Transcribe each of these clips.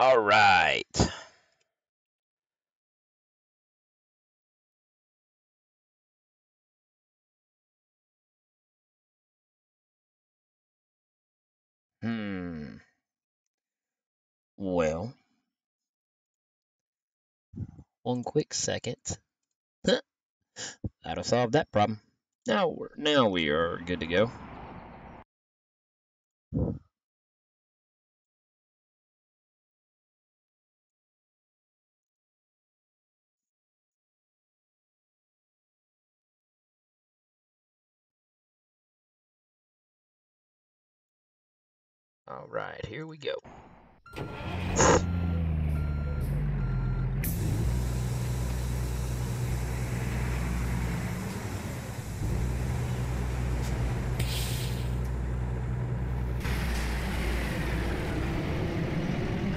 All right. Hmm. Well, one quick second. That'll solve that problem. Now we are good to go. All right, here we go.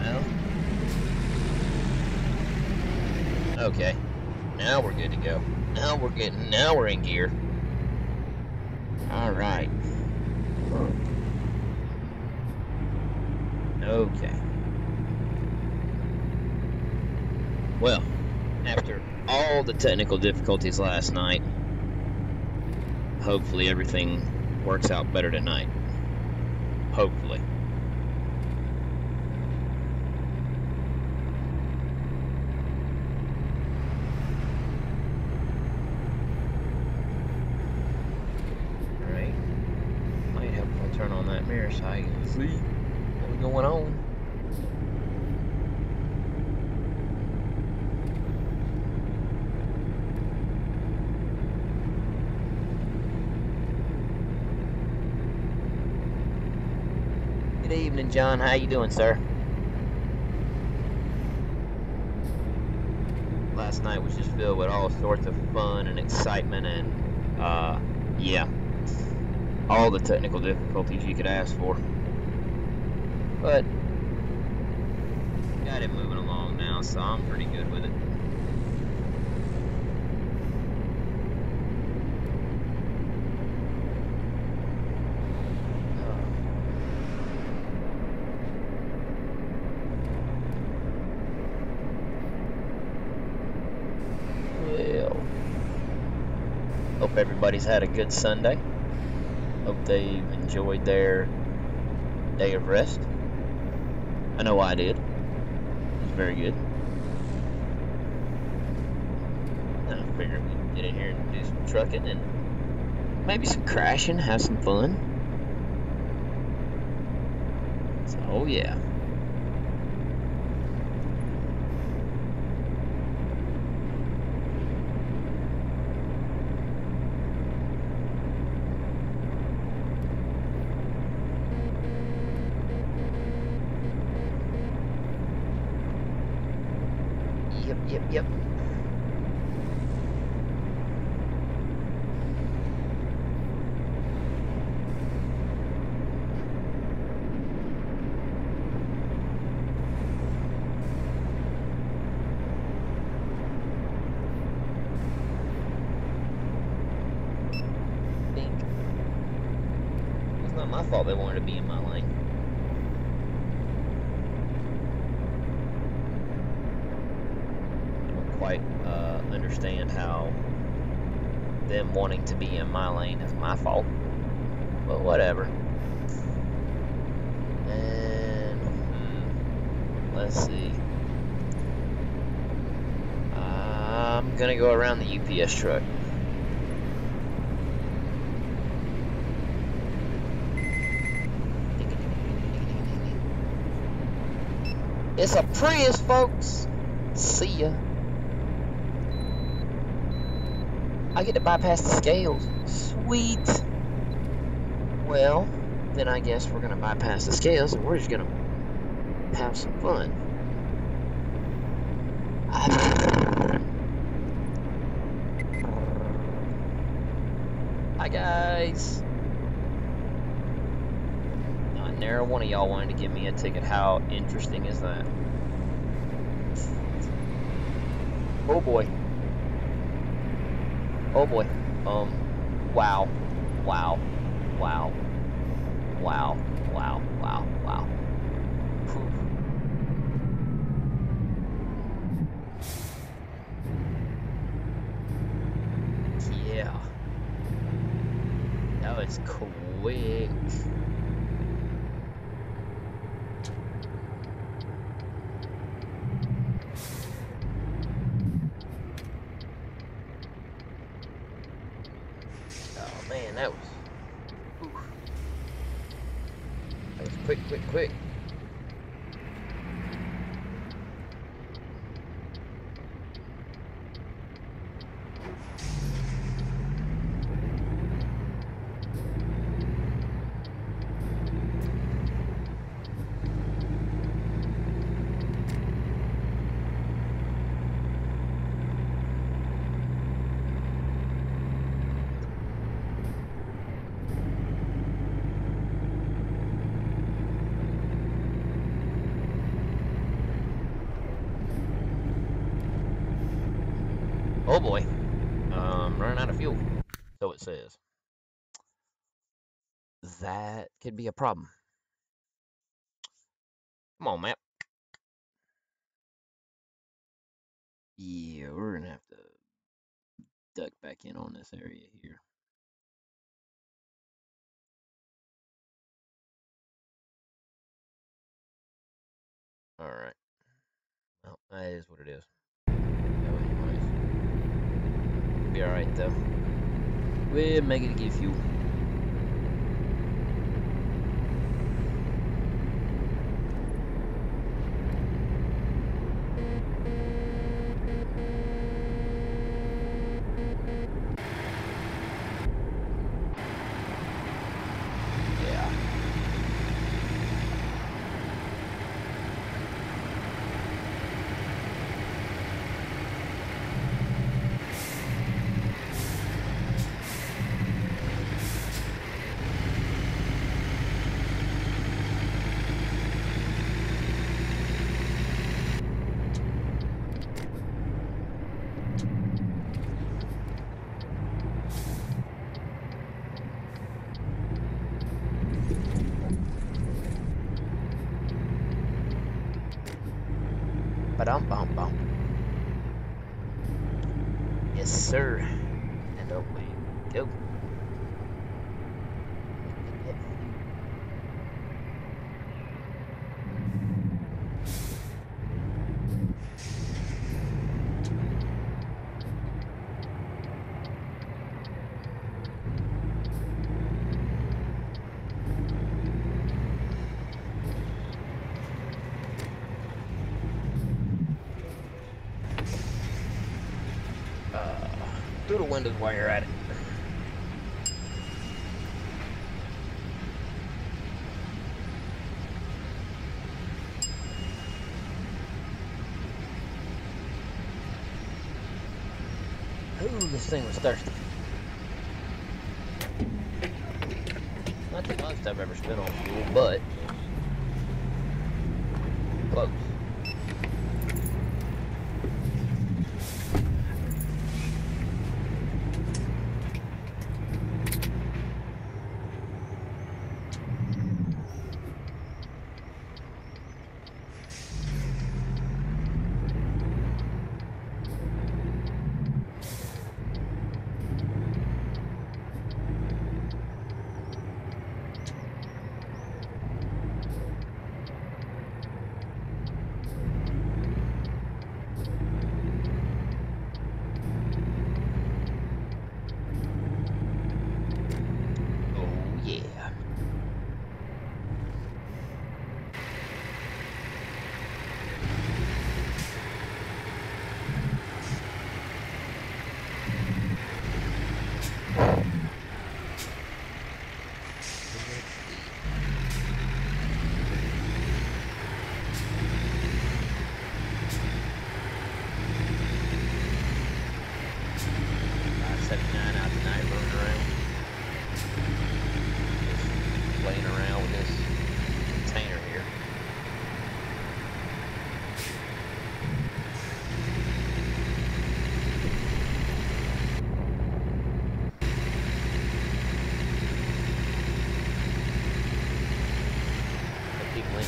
Well, okay. Now we're good to go. Now we're in gear. All right. Okay. Well, after all the technical difficulties last night, hopefully everything works out better tonight. Hopefully. Alright. Might help if I turn on that mirror so I can see what's going on. Good evening, John. How you doing, sir? Last night was just filled with all sorts of fun and excitement and, yeah, all the technical difficulties you could ask for. But, got it moving along now, so I'm pretty good with it. Hope everybody's had a good Sunday. Hope they've enjoyed their day of rest. I know I did. It was very good. I figured we'd get in here and do some trucking and maybe some crashing, have some fun. So, yeah. Yep. It's not my fault they wanted to be in my lane. Quite understand how them wanting to be in my lane is my fault, but whatever. And let's see, I'm gonna go around the UPS truck. It's a Prius, folks. See ya. I get to bypass the scales. Sweet. Well, then I guess we're gonna bypass the scales and we're just gonna have some fun. Hi guys. Not near one of y'all wanted to give me a ticket. How interesting is that? Oh boy. Oh boy. Wow. Wow. Wow. Wow. Wow. Wow. Wow. Whew. quick. Oh man, that was quick, quick, quick. Oh boy, running out of fuel. So it says. That could be a problem. Come on, map. Yeah, we're gonna have to duck back in on this area here. Alright. Well, that is what it is. So anyways. Be alright though. We'll make it get fuel. Ba-dum-bum-bum. Yes, sir. And away we go. Through the windows while you're at it. Ooh, this thing was thirsty. Not the most I've ever spent on fuel, but close.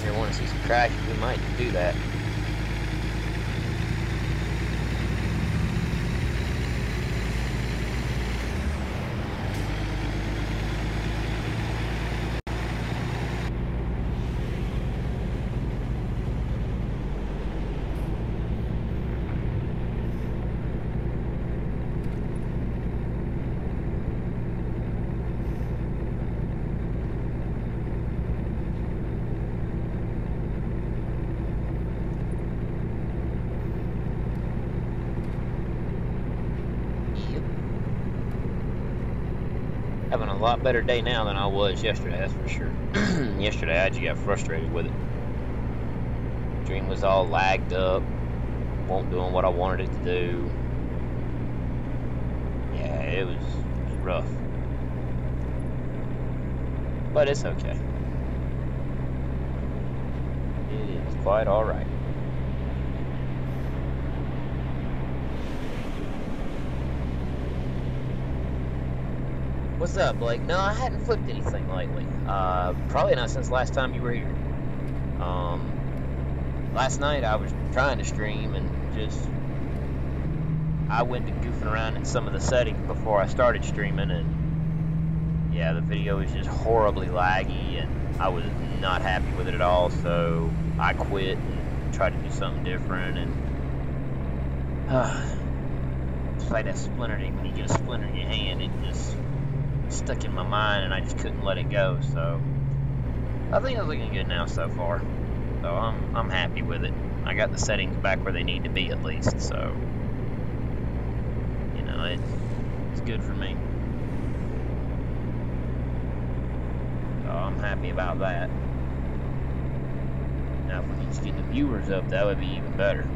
Here want to see some crashes, we might do that. a lot better day now than I was yesterday, that's for sure. Yesterday I just got frustrated with it. Stream was all lagged up, won't doing what I wanted it to do. Yeah, it was rough. But it's okay. It is quite alright. What's up, Blake? No, I hadn't flipped anything lately. Probably not since last time you were here. Last night I was trying to stream and I went to goofing around in some of the settings before I started streaming, and yeah, the video was just horribly laggy and I was not happy with it at all, so I quit and tried to do something different. And it's like that splinter thing. When you get a splinter in your hand, it just stuck in my mind and I just couldn't let it go. So I think it's looking good now so far. So I'm happy with it. I got the settings back where they need to be at least, so you know, it's good for me. So I'm happy about that. Now if we can just get the viewers up, that would be even better.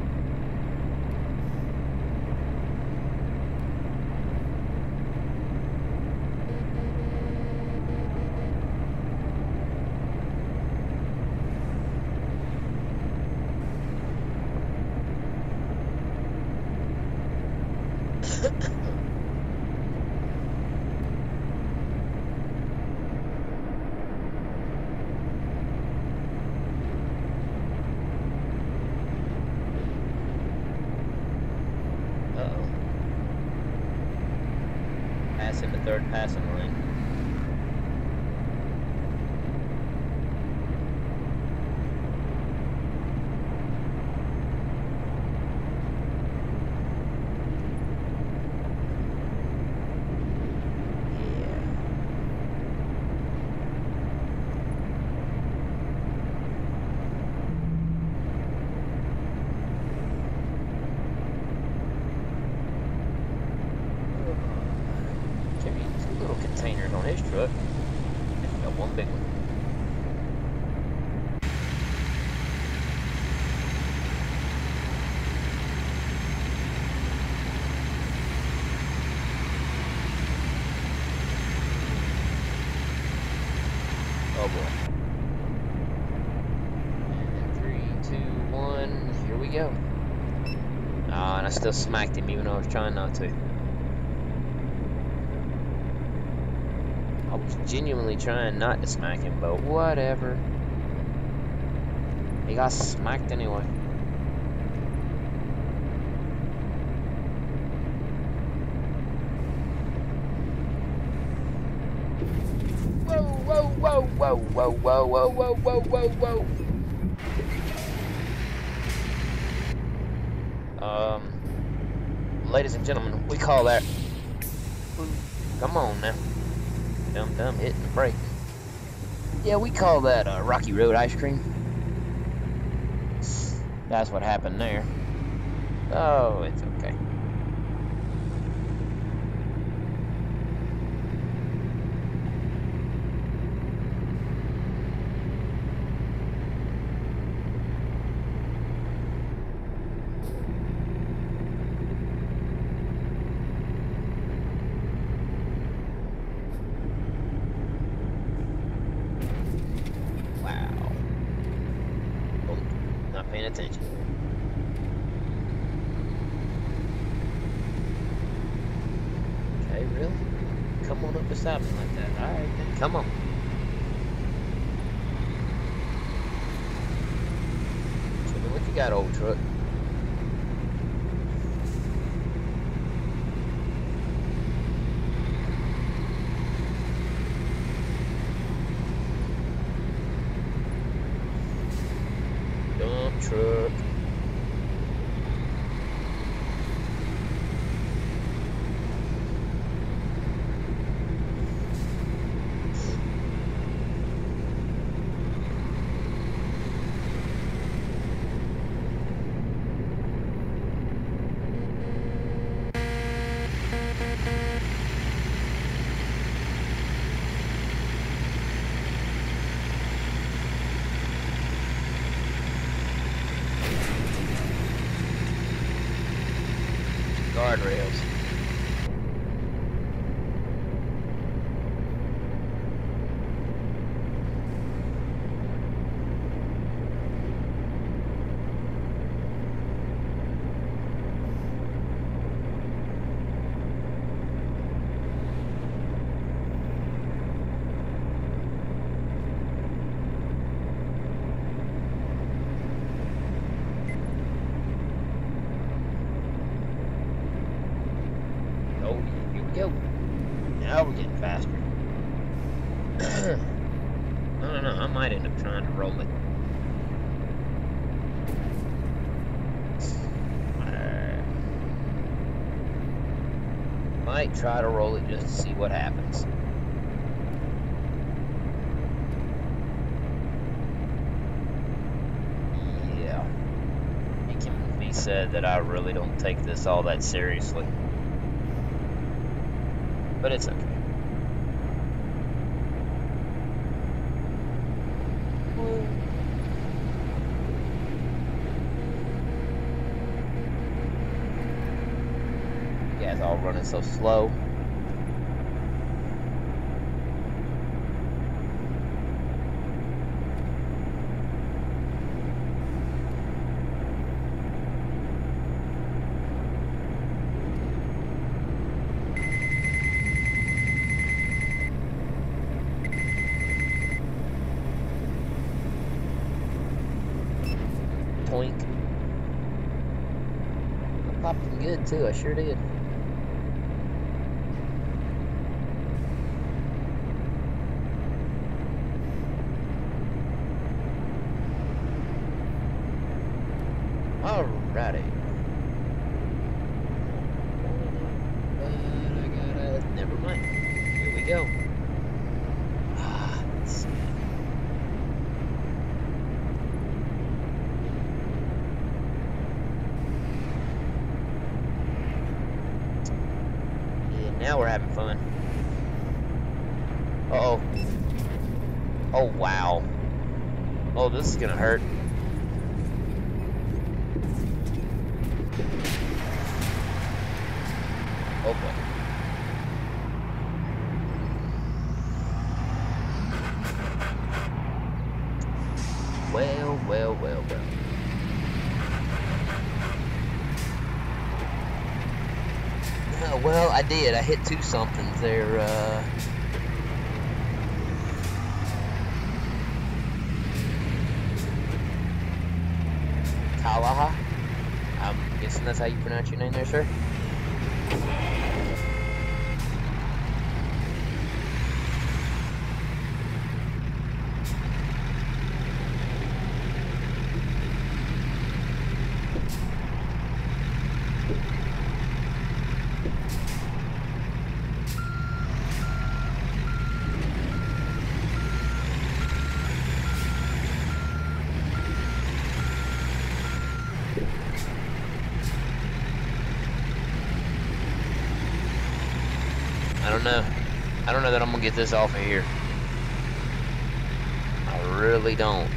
Passing the third passing lane. Containers on his truck. He's got one big one. Oh boy. And 3, 2, 1, here we go. Oh, and I still smacked him even though I was trying not to. I was genuinely trying not to smack him, but whatever. He got smacked anyway. Whoa, whoa, whoa, whoa, whoa, whoa, whoa, whoa, whoa, whoa, whoa. Ladies and gentlemen, we call that... Come on now. Dum-dum hitting the brake. Yeah, we call that Rocky Road ice cream. That's what happened there. Oh, it's okay. Paying attention. Okay, really? Come on up beside me like that. Alright, then come on. Show me what you got, old truck. Truck. guardrails. Go. Now we're getting faster. I don't know, I might end up trying to roll it. Might try to roll it just to see what happens. Yeah. It can be said that I really don't take this all that seriously. But it's okay. You guys all running so slow. Twink. I popped them good too, I sure did. Alrighty. Never mind. Here we go. Let's see. Now we're having fun. Uh-oh. Oh, wow. Oh, this is gonna hurt. Oh, boy. Well, well, well, well. Well, I did. I hit two somethings there. Kalaha? I'm guessing that's how you pronounce your name there, sir? I don't know that I'm gonna get this off of here. I really don't.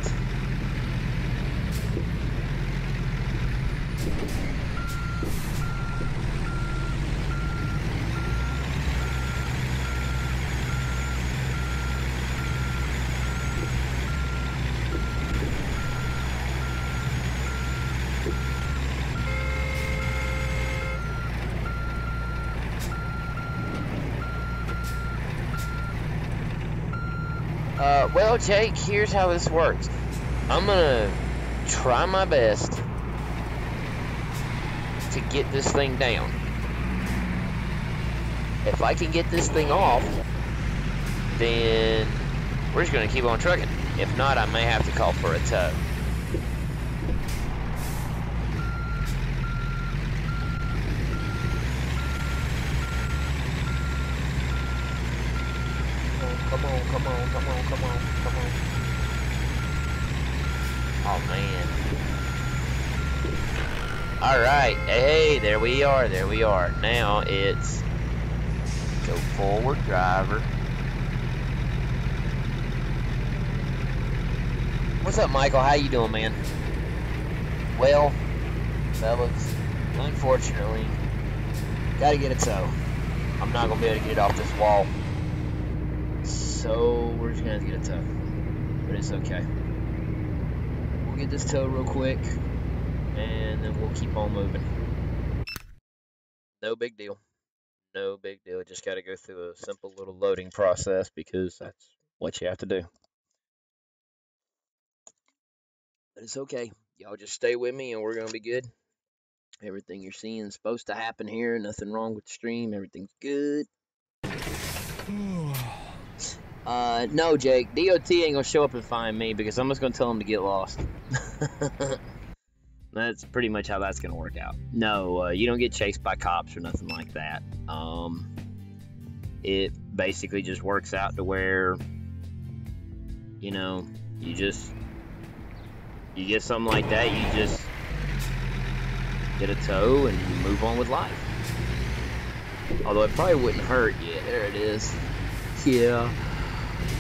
Well, Jake, here's how this works. I'm gonna try my best to get this thing down. If I can get this thing off, then we're just gonna keep on trucking. If not, I may have to call for a tow. Come on, come on, come on, come on, come on. Oh, man. Alright, hey, there we are, there we are. Now it's go forward, driver. What's up, Michael? How you doing, man? Well, fellas, unfortunately, Gotta get a tow. I'm not gonna be able to get it off this wall. So we're just gonna have to get a tow. But it's okay. We'll get this tow real quick, and then we'll keep on moving. No big deal. No big deal. Just gotta go through a simple little loading process because that's what you have to do. But it's okay. Y'all just stay with me and we're gonna be good. Everything you're seeing is supposed to happen here. Nothing wrong with the stream. Everything's good. No, Jake. DOT ain't gonna show up and find me because I'm just gonna tell him to get lost. That's pretty much how that's gonna work out. No, you don't get chased by cops or nothing like that. It basically just works out to where, you know, you get something like that, you just get a tow and move on with life. Although it probably wouldn't hurt. Yeah, there it is. Yeah.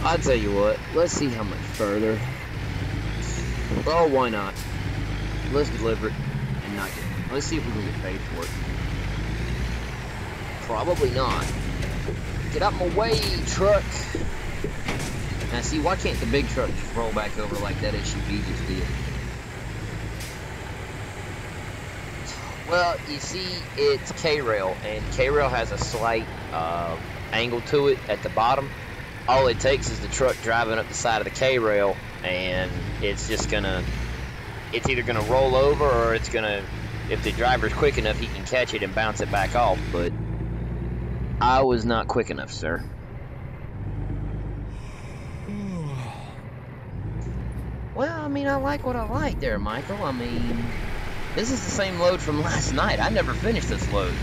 I'll tell you what, let's see how much further. Oh, why not? Let's deliver it and not get it. Let's see if we can get paid for it. Probably not. Get out my way, truck. Now see, why can't the big truck just roll back over like that SUV just did? Well, you see, it's K-Rail, and K-Rail has a slight angle to it at the bottom. All it takes is the truck driving up the side of the K-Rail, and it's either gonna roll over, or it's gonna, if the driver's quick enough, he can catch it and bounce it back off, but I was not quick enough, sir. Well, I mean, I like what I like there, Michael. I mean, this is the same load from last night. I never finished this load.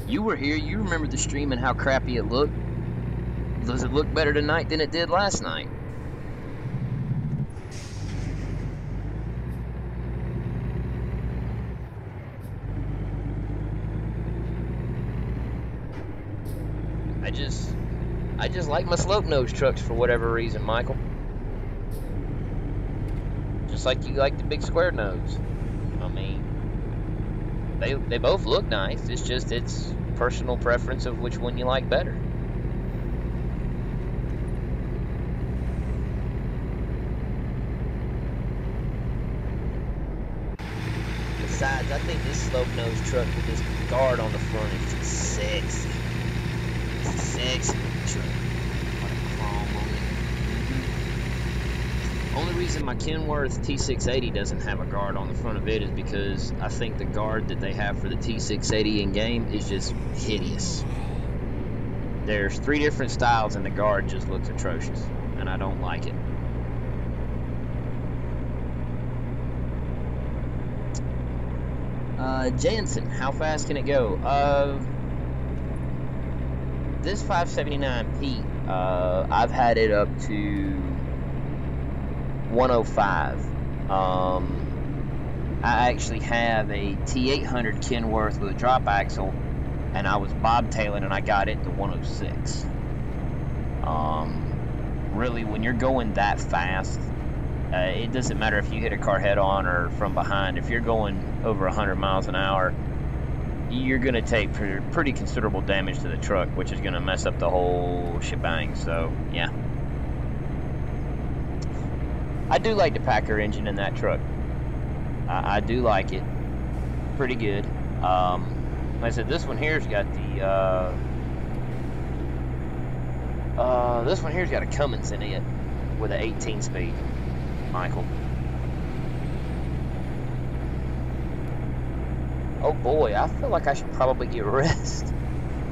You were here. You remember the stream and how crappy it looked. Does it look better tonight than it did last night? I just like my slope nose trucks for whatever reason, Michael. Just like you like the big square nose. I mean, they both look nice. It's personal preference of which one you like better. Besides, I think this slope nose truck with this guard on the front is just sexy. It's a sexy truck. What a chrome on it. Only reason my Kenworth T680 doesn't have a guard on the front of it is because I think the guard that they have for the T680 in game is just hideous. There's 3 different styles and the guard just looks atrocious, and I don't like it. Jansen, how fast can it go? This 579P, I've had it up to 105. I actually have a T800 Kenworth with a drop axle, and I was bobtailing and I got it to 106. Really, when you're going that fast, it doesn't matter if you hit a car head on or from behind. If you're going over 100 miles an hour, you're going to take pretty considerable damage to the truck, which is going to mess up the whole shebang. So, yeah. I do like the Packer engine in that truck. I do like it. Pretty good. Like I said, this one here's got the... this one here's got a Cummins in it with an 18-speed. Michael. Oh boy, I feel like I should probably get rest.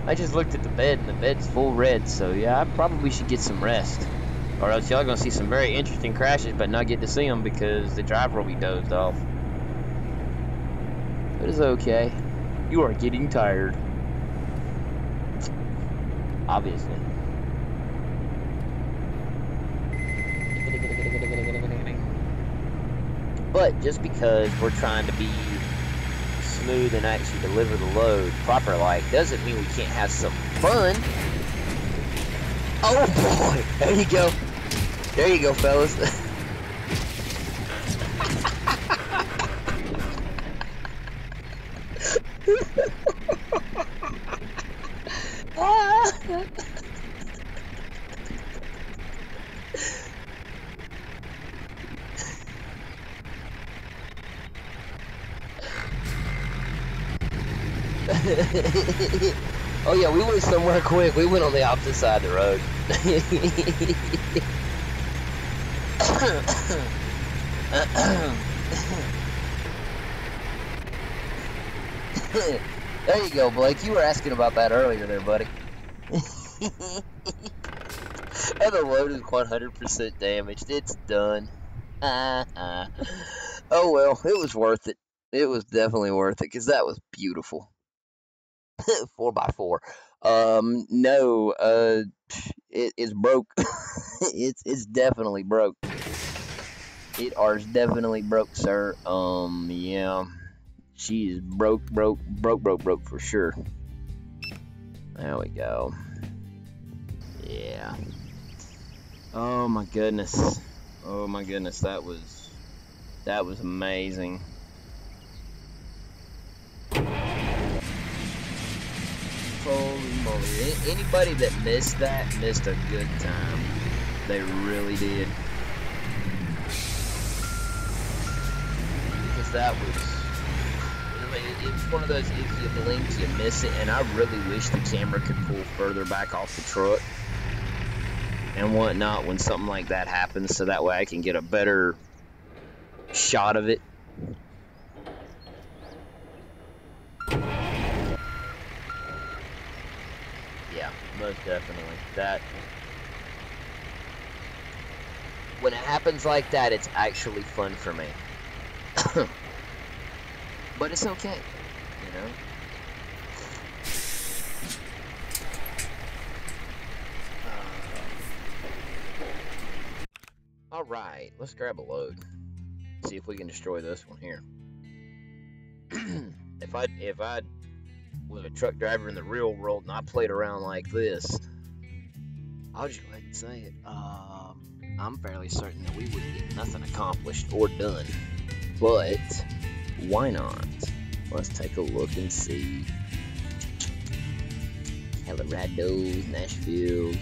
I just looked at the bed and the bed's full red, so yeah, I probably should get some rest. Or else y'all gonna see some very interesting crashes but not get to see them because the driver will be dozed off. But it's okay. You are getting tired. Obviously. But just because we're trying to be smooth and actually deliver the load proper like doesn't mean we can't have some fun. Oh boy, there you go. There you go, fellas. Oh yeah, we went somewhere quick. We went on the opposite side of the road. There you go, Blake. You were asking about that earlier there, buddy. And the load is 100% damaged. It's done. Oh well, it was worth it. It was definitely worth it because that was beautiful. 4x4. No, it's broke. it's definitely broke. It is definitely broke, sir. Yeah, she is broke for sure. There we go. Yeah. Oh my goodness. Oh my goodness. That was amazing. Holy moly. Anybody that missed that missed a good time. They really did. Because that was... It's one of those, if you blink, you miss it. And I really wish the camera could pull further back off the truck and whatnot when something like that happens, so that way I can get a better shot of it. Yeah, most definitely. That, when it happens like that, it's actually fun for me. But it's okay, you know? Alright, let's grab a load. See if we can destroy this one here. If I was a truck driver in the real world and I played around like this, I'll just go ahead and say it. I'm fairly certain that we wouldn't get nothing accomplished or done. But why not? Let's take a look and see. Colorado, Nashville.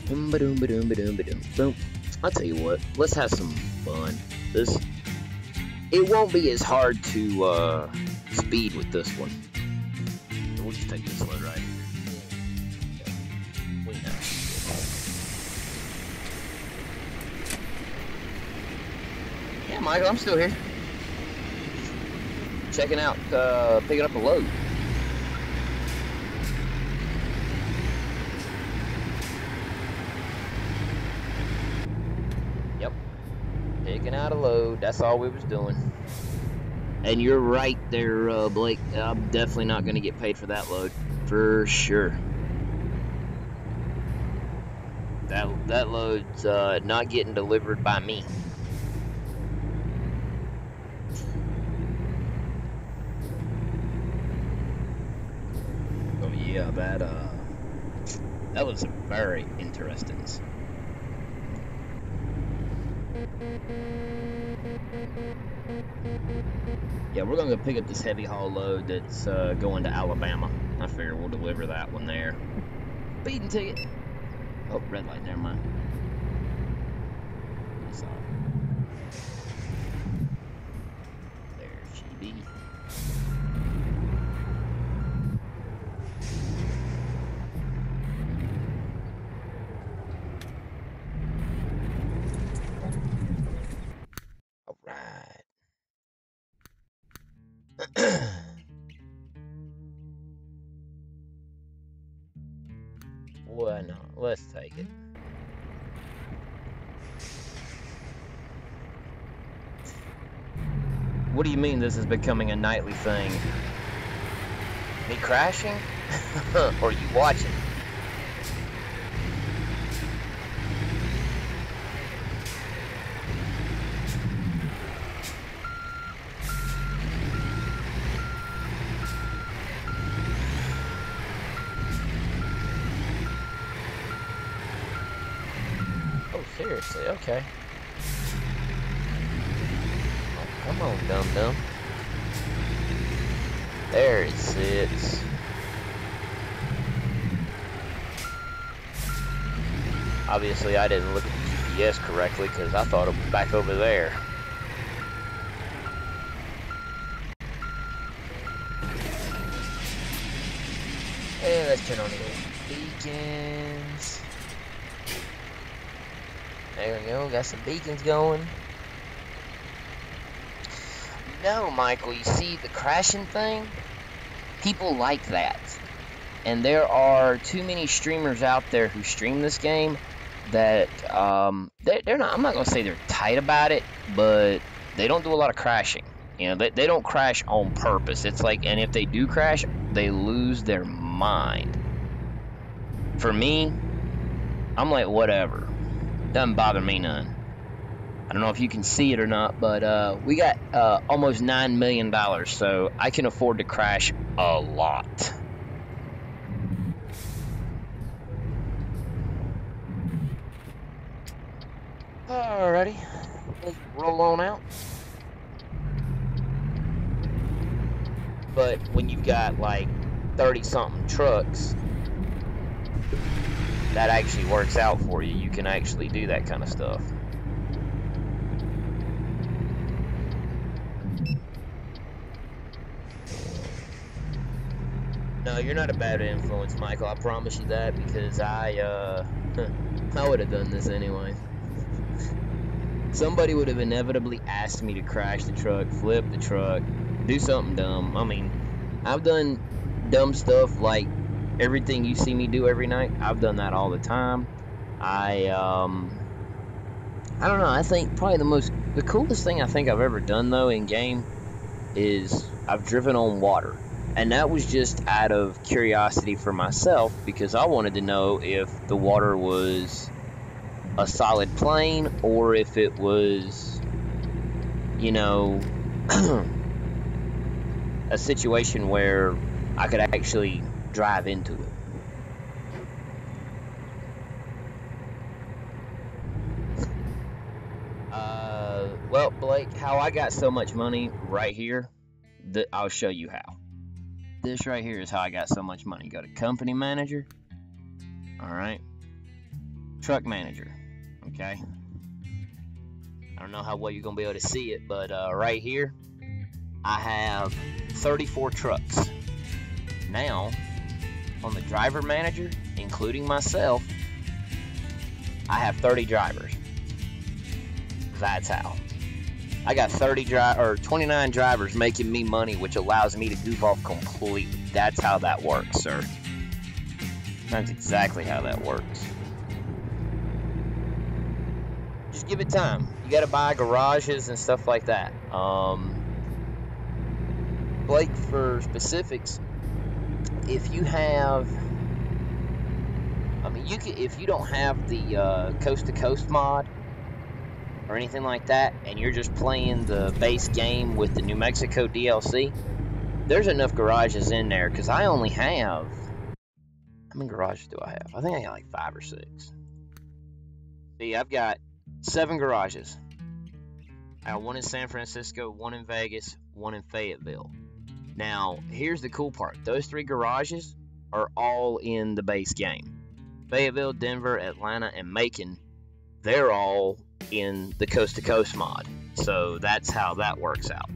Boom. I'll tell you what, let's have some fun. It won't be as hard to speed with this one. So we'll just take this load right here. We know. Yeah, Michael, I'm still here. Checking out, picking up a load. Yep. Picking out a load. That's all we was doing. And you're right there, Blake. I'm definitely not going to get paid for that load. For sure. That load's not getting delivered by me. Oh yeah, that was very interesting. Yeah, we're gonna go pick up this heavy haul load that's going to Alabama. I figure we'll deliver that one there. Speeding ticket. Oh, red light, never mind. There she be. Alright. Why not? Let's take it. What do you mean this is becoming a nightly thing? Me crashing? Or you watching? Seriously, okay. Oh, come on, dum-dum. There it sits. Obviously, I didn't look at the GPS correctly because I thought it was back over there. And let's turn on the beacons. There we go, got some beacons going. No, Michael, you see the crashing thing? People like that. And there are too many streamers out there who stream this game that they're not, I'm not going to say they're tight about it, but they don't do a lot of crashing. You know, they don't crash on purpose. It's like, and if they do crash, they lose their mind. For me, I'm like, whatever. Doesn't bother me none. I don't know if you can see it or not, but we got almost $9 million, so I can afford to crash a lot. Alrighty, let's roll on out. But when you've got like 30-something trucks, that actually works out for you. You can actually do that kind of stuff. No, you're not a bad influence, Michael. I promise you that, because I would have done this anyway. Somebody would have inevitably asked me to crash the truck, flip the truck, do something dumb. I mean, I've done dumb stuff like everything you see me do every night. I've done that all the time. I don't know. I think probably the coolest thing I think I've ever done though in game is I've driven on water. And that was just out of curiosity for myself, because I wanted to know if the water was a solid plane or if it was, you know, a situation where I could actually drive into it. Well, Blake, how I got so much money right here, I'll show you how. This right here is how I got so much money. Go to company manager. Alright. Truck manager. Okay. I don't know how well you're going to be able to see it, but right here, I have 34 trucks. Now, on the driver manager, including myself, I have 30 drivers. That's how. I got 29 drivers making me money, which allows me to goof off completely. That's how that works, sir. That's exactly how that works. Just give it time. You got to buy garages and stuff like that. Blake, for specifics, if you have, I mean, you can, if you don't have the coast to coast mod or anything like that, and you're just playing the base game with the New Mexico DLC, there's enough garages in there, because I only have, how many garages do I have? I think I got like 5 or 6. See, I've got 7 garages. I got 1 in San Francisco, 1 in Vegas, 1 in Fayetteville. Now, here's the cool part. Those 3 garages are all in the base game. Fayetteville, Denver, Atlanta, and Macon, they're all in the coast to coast mod, so that's how that works out.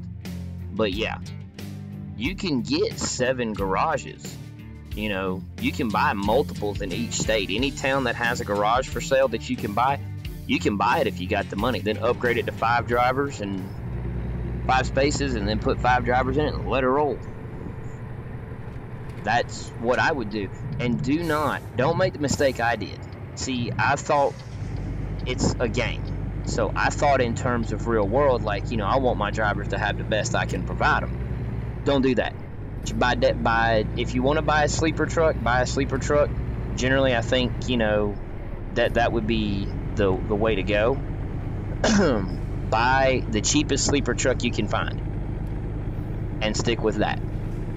But yeah, you can get 7 garages. You know, you can buy multiples in each state. Any town that has a garage for sale that you can buy it if you got the money. Then upgrade it to 5 drivers and 5 spaces, and then put 5 drivers in it and let it roll. That's what I would do. And don't make the mistake I did. See, I thought it's a game. So I thought in terms of real world, like, you know, I want my drivers to have the best I can provide them. Don't do that. If you want to buy a sleeper truck, buy a sleeper truck. Generally, I think, you know, that would be the way to go. Buy the cheapest sleeper truck you can find and stick with that.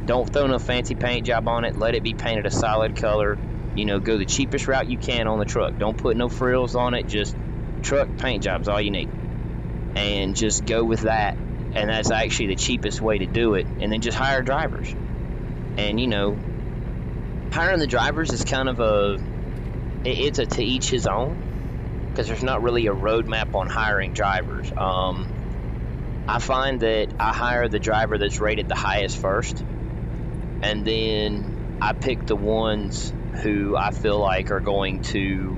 Don't throw no fancy paint job on it. Let it be painted a solid color. You know, go the cheapest route you can on the truck. Don't put no frills on it. Just truck paint job's all you need, and just go with that. And that's actually the cheapest way to do it. And then just hire drivers. And you know, hiring the drivers is kind of it's a to each his own. because there's not really a roadmap on hiring drivers. I find that I hire the driver that's rated the highest first, and then I pick the ones who I feel like are going to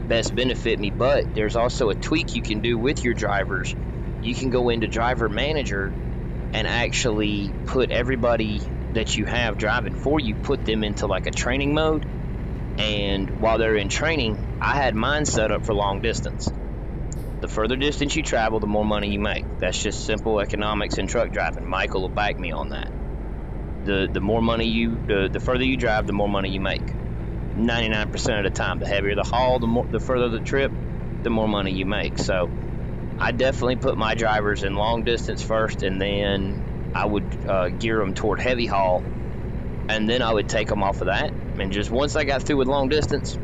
best benefit me. But there's also a tweak you can do with your drivers. You can go into Driver Manager and actually put everybody that you have driving for you, put them into like a training mode. And while they're in training, I had mine set up for long distance. The further distance you travel, the more money you make. That's just simple economics in truck driving. Michael will back me on that. The more money the further you drive, the more money you make. 99% of the time, the heavier the haul, the further the trip, the more money you make. So I definitely put my drivers in long distance first, and then I would gear them toward heavy haul, and then I would take them off of that. And just once I got through with long distance,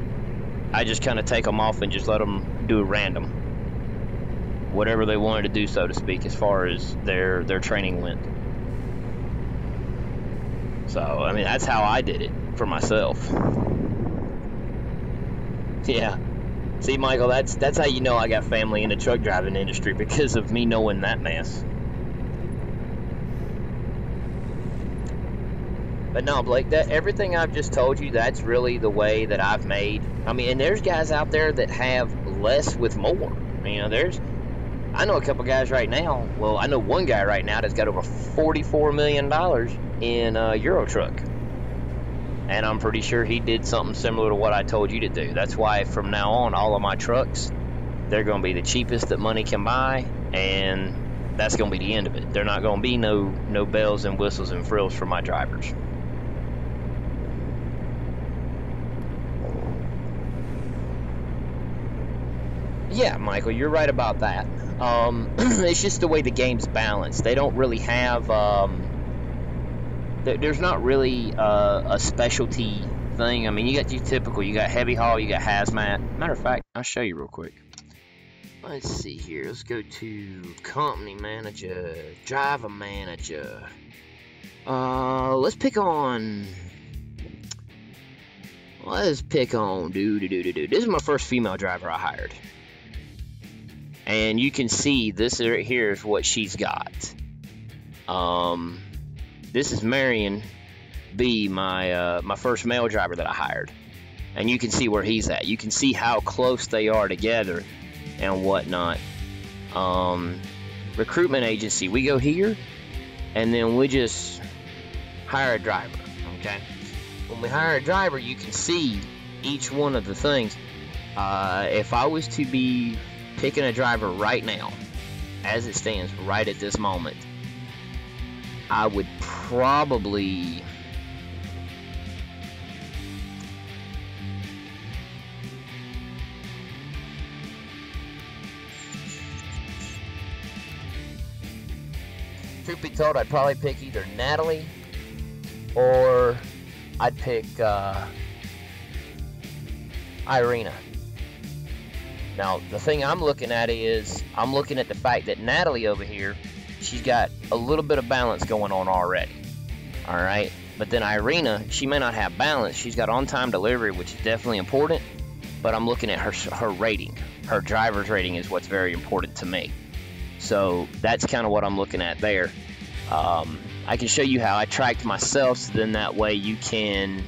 I just kind of take them off and just let them do a random, whatever they wanted to do, so to speak, as far as their training went. So I mean, that's how I did it for myself. Yeah. See, Michael, that's how you know I got family in the truck driving industry, because of me knowing that mess. But no, Blake, that everything I've just told you, that's really the way that I've made. I mean, and there's guys out there that have less with more. You know, I know a couple guys right now. Well, I know one guy right now that's got over $44 million in Euro Truck. And I'm pretty sure he did something similar to what I told you to do. That's why from now on, all of my trucks, they're going to be the cheapest that money can buy, and that's going to be the end of it. They're not going to be no bells and whistles and frills for my drivers. Yeah, Michael, you're right about that. It's just the way the game's balanced. They don't really have... there's not really a specialty thing. I mean, you got your typical, you got heavy haul, you got hazmat. Matter of fact, I'll show you real quick. Let's see here. Let's go to company manager, driver manager. Let's pick on. This is my first female driver I hired, and you can see this right here is what she's got. This is Marion B, my first male driver that I hired, and you can see where he's at. You can see how close they are together and whatnot. Recruitment agency, we go here, and then we just hire a driver. Okay, when we hire a driver, you can see each one of the things. If I was to be picking a driver right now, as it stands right at this moment, I would probably truth be told, I'd probably pick either Natalie or I'd pick Irina. Now, the thing I'm looking at is I'm looking at the fact that Natalie over here, she's got a little bit of balance going on already. All right. But then Irina, she may not have balance. She's got on-time delivery, which is definitely important. But I'm looking at her rating. Her driver's rating is what's very important to me. So that's kind of what I'm looking at there. I can show you how I tracked myself, so then that way you can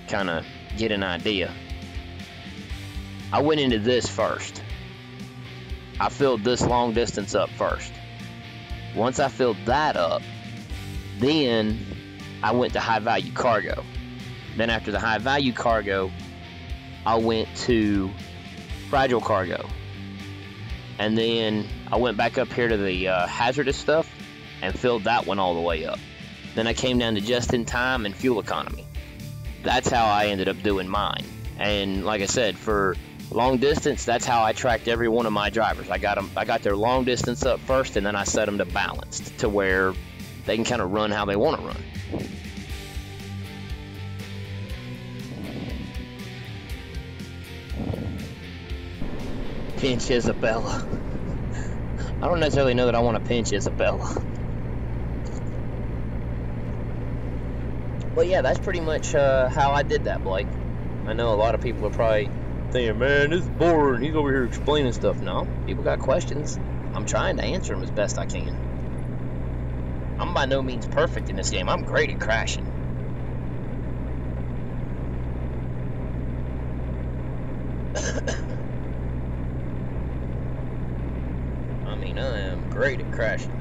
kind of get an idea. I went into this first. I filled this long distance up first. Once I filled that up, then I went to high value cargo. Then after the high value cargo, I went to fragile cargo. And then I went back up here to the hazardous stuff and filled that one all the way up. Then I came down to just in time and fuel economy. That's how I ended up doing mine. And like I said, for long distance, that's how I tracked every one of my drivers. I got their long distance up first, and then I set them to balanced to where they can kind of run how they want to run. Pinch Isabella. I don't necessarily know that I want to pinch Isabella. Well, yeah, that's pretty much how I did that, Blake. I know a lot of people are probably thinking, man, this is boring. He's over here explaining stuff. No, people got questions. I'm trying to answer them as best I can. I'm by no means perfect in this game. I'm great at crashing. I mean, I am great at crashing.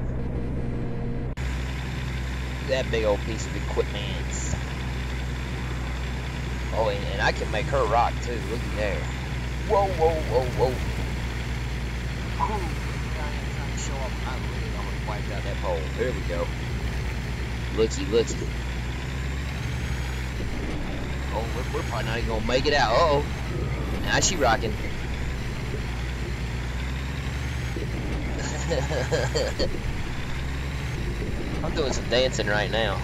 That big old piece of equipment. Oh, and I can make her rock too. Looky there. Whoa, whoa, whoa, whoa. Oh, I am trying to show up. I'm gonna wipe out that pole. There we go. Looky, looky. Oh, we're probably not even gonna make it out. Uh-oh. Now she rocking. I'm doing some dancing right now.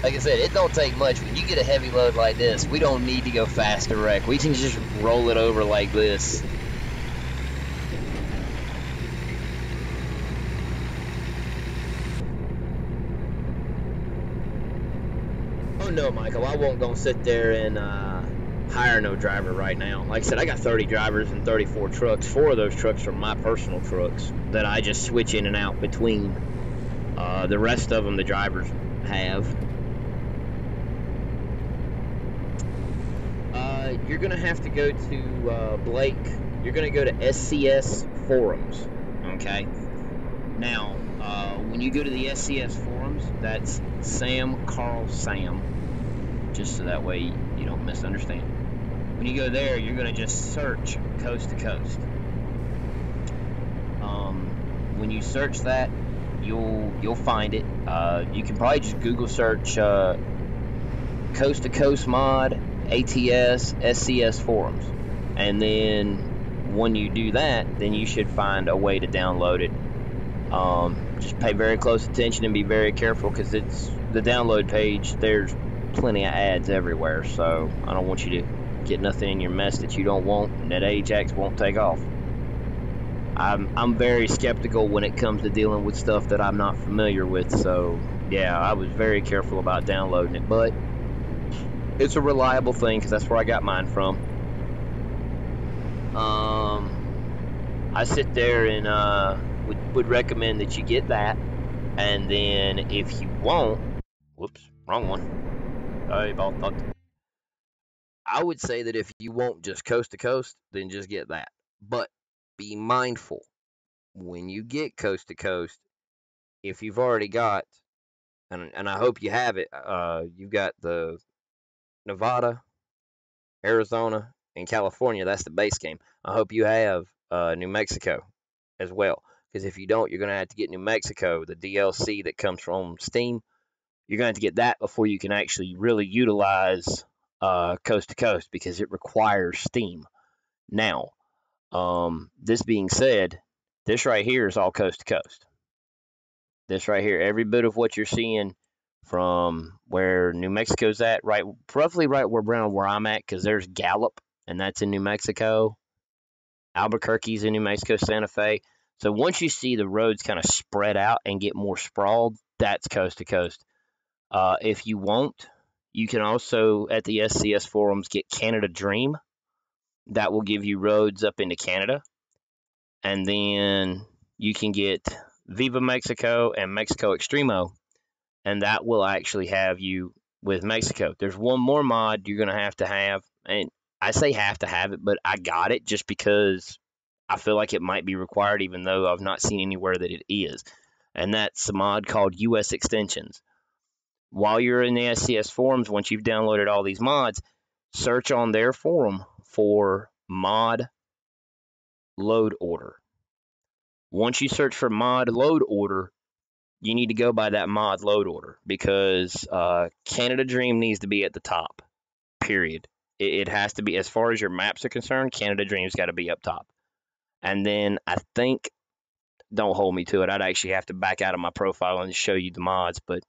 Like I said, it don't take much. When you get a heavy load like this, we don't need to go fast to wreck. We can just roll it over like this. Oh no, Michael, I won't go sit there and hire no driver right now. Like I said, I got 30 drivers and 34 trucks. 4 of those trucks are my personal trucks that I just switch in and out between. The rest of them, the drivers have. You're going to have to go to Blake. You're going to go to SCS Forums, okay? Now, when you go to the SCS Forums, that's Sam Carl Sam, just so that way you don't misunderstand. When you go there, you're going to just search Coast to Coast. When you search that, you'll find it. You can probably just Google search Coast to Coast mod ATS SCS Forums, and then when you do that, then you should find a way to download it. Just pay very close attention and be very careful, because it's the download page. There's plenty of ads everywhere, so I don't want you to get nothing in your mess that you don't want and that Ajax won't take off. I'm very skeptical when it comes to dealing with stuff that I'm not familiar with, so yeah, I was very careful about downloading it, but it's a reliable thing because that's where I got mine from. I sit there and would recommend that you get that, and then if you won't, whoops, wrong one. I would say that if you won't just Coast to Coast, then just get that. But be mindful when you get Coast to Coast, if you've already got, and I hope you have it, you've got the Nevada, Arizona, and California. That's the base game. I hope you have New Mexico as well, because if you don't, you're going to have to get New Mexico, the DLC that comes from Steam. You're going to have to get that before you can actually really utilize Coast to Coast, because it requires Steam. Now, this being said, this right here is all Coast to Coast. This right here, every bit of what you're seeing from where New Mexico's at, right, roughly right where I'm at, because there's Gallup, and that's in New Mexico. Albuquerque's in New Mexico, Santa Fe. So once you see the roads kind of spread out and get more sprawled, that's Coast to Coast. If you want, you can also, at the SCS Forums, get Canada Dream. That will give you roads up into Canada. And then you can get Viva Mexico and Mexico Extremo, and that will actually have you with Mexico. There's one more mod you're going to have, and I say have to have it, but I got it just because I feel like it might be required, even though I've not seen anywhere that it is. And that's a mod called US Extensions. While you're in the SCS Forums, once you've downloaded all these mods, search on their forum for mod load order. Once you search for mod load order, you need to go by that mod load order, because Canada Dream needs to be at the top, period. It has to be, as far as your maps are concerned, Canada Dream's got to be up top. And then I think, don't hold me to it, I'd actually have to back out of my profile and show you the mods, but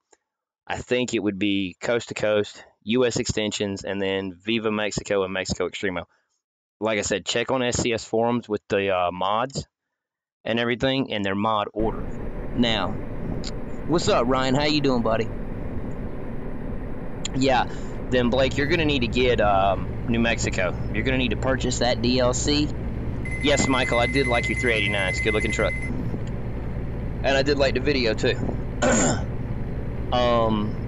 I think it would be Coast to Coast, US Extensions, and then Viva Mexico and Mexico Extremo. Like I said, check on SCS Forums with the mods and everything, and their mod order. Now, what's up, Ryan? How you doing, buddy? Yeah, then Blake, you're going to need to get New Mexico. You're going to need to purchase that DLC. Yes, Michael, I did like your 389. It's a good-looking truck. And I did like the video, too.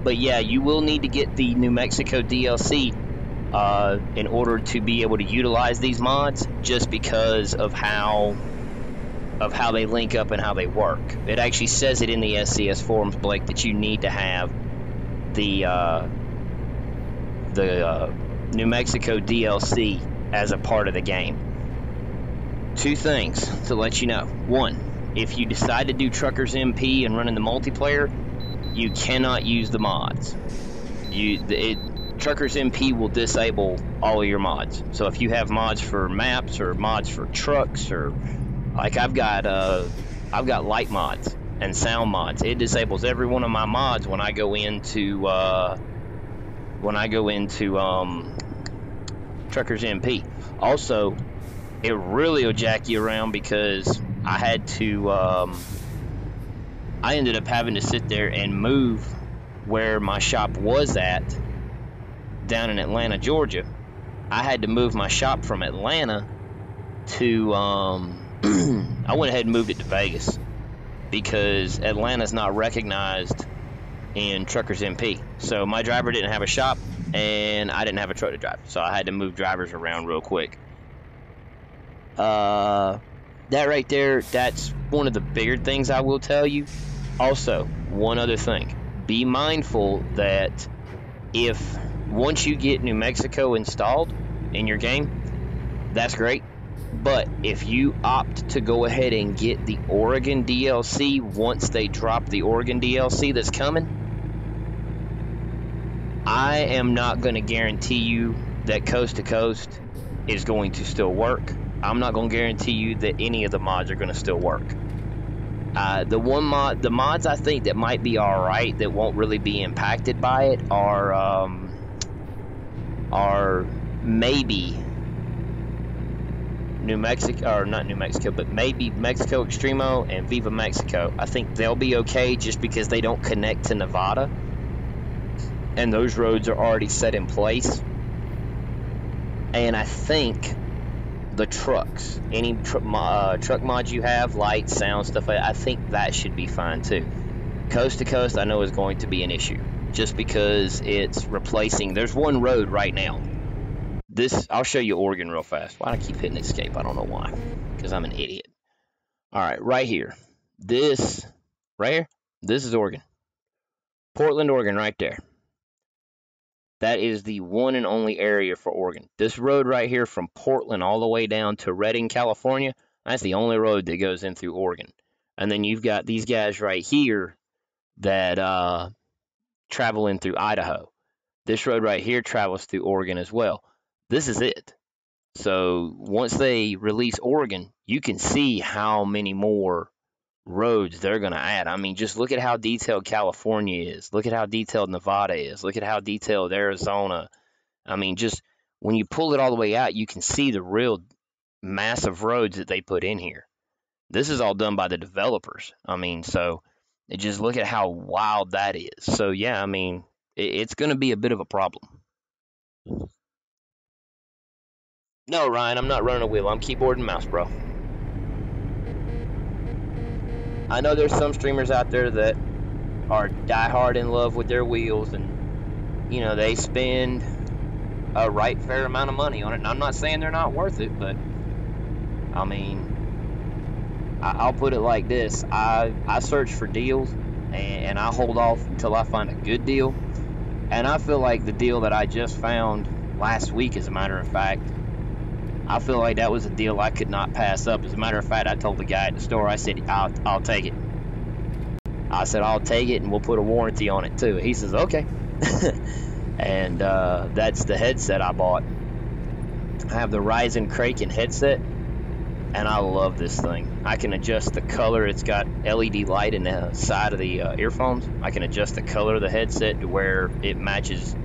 But yeah, you will need to get the New Mexico DLC in order to be able to utilize these mods, just because of how they link up and how they work. It actually says it in the SCS forums, Blake, that you need to have the New Mexico DLC as a part of the game. Two things to let you know. One, if you decide to do Truckers MP and run in the multiplayer, you cannot use the mods. Truckers MP will disable all of your mods. So if you have mods for maps or mods for trucks, or like I've got light mods and sound mods, it disables every one of my mods when I go into Truckers MP. Also, it really will jack you around, because I had to I ended up having to sit there and move where my shop was at down in Atlanta, Georgia. I had to move my shop from Atlanta to I went ahead and moved it to Vegas, because Atlanta's not recognized in Truckers MP. So my driver didn't have a shop, and I didn't have a truck to drive, so I had to move drivers around real quick. That right there, that's one of the bigger things I will tell you. Also, one other thing, be mindful that if once you get New Mexico installed in your game, that's great, but if you opt to go ahead and get the Oregon DLC once they drop the Oregon DLC that's coming, I am not going to guarantee you that Coast to Coast is going to still work. I'm not going to guarantee you that any of the mods are going to still work. The mods I think that might be alright, that won't really be impacted by it, are maybe New Mexico, or not New Mexico, but maybe Mexico Extremo and Viva Mexico. I think they'll be okay, just because they don't connect to Nevada, and those roads are already set in place. And I think the trucks, any truck mods you have, light, sound, stuff like that, I think that should be fine too. Coast to Coast, I know, is going to be an issue, just because it's replacing. There's one road right now. I'll show you Oregon real fast. Why do I keep hitting escape? I don't know why. Because I'm an idiot. Alright, right here. This is Oregon. Portland, Oregon, right there. That is the one and only area for Oregon. This road right here from Portland all the way down to Redding, California, that's the only road that goes in through Oregon. And then you've got these guys right here that travel in through Idaho. This road right here travels through Oregon as well. This is it. So once they release Oregon, you can see how many more roads they're going to add. I mean, just look at how detailed California is. Look at how detailed Nevada is. Look at how detailed Arizona. I mean, just when you pull it all the way out, you can see the real massive roads that they put in here. This is all done by the developers. I mean, so just look at how wild that is. So yeah, I mean, it's going to be a bit of a problem. No, Ryan, I'm not running a wheel. I'm keyboard and mouse, bro. I know there's some streamers out there that are diehard in love with their wheels, and, you know, they spend a right fair amount of money on it. And I'm not saying they're not worth it, but, I mean, I'll put it like this. I search for deals, and I hold off until I find a good deal. And I feel like the deal that I just found last week, as a matter of fact, I feel like that was a deal I could not pass up. As a matter of fact, I told the guy at the store, I said, I'll take it. I said, I'll take it, and we'll put a warranty on it too. He says, okay. And that's the headset I bought. I have the Ryzen Kraken headset, and I love this thing. I can adjust the color. It's got LED light in the side of the earphones. I can adjust the color of the headset to where it matches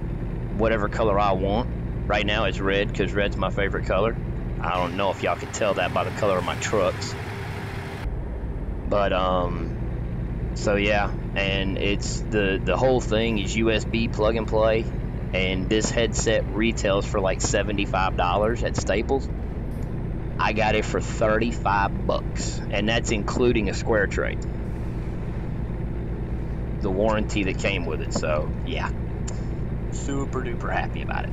whatever color I want. Right now it's red, because red's my favorite color. I don't know if y'all can tell that by the color of my trucks. But, so yeah, and it's the whole thing is USB plug and play. and this headset retails for like $75 at Staples. I got it for 35 bucks, and that's including a square tray, the warranty that came with it. So yeah, super duper happy about it.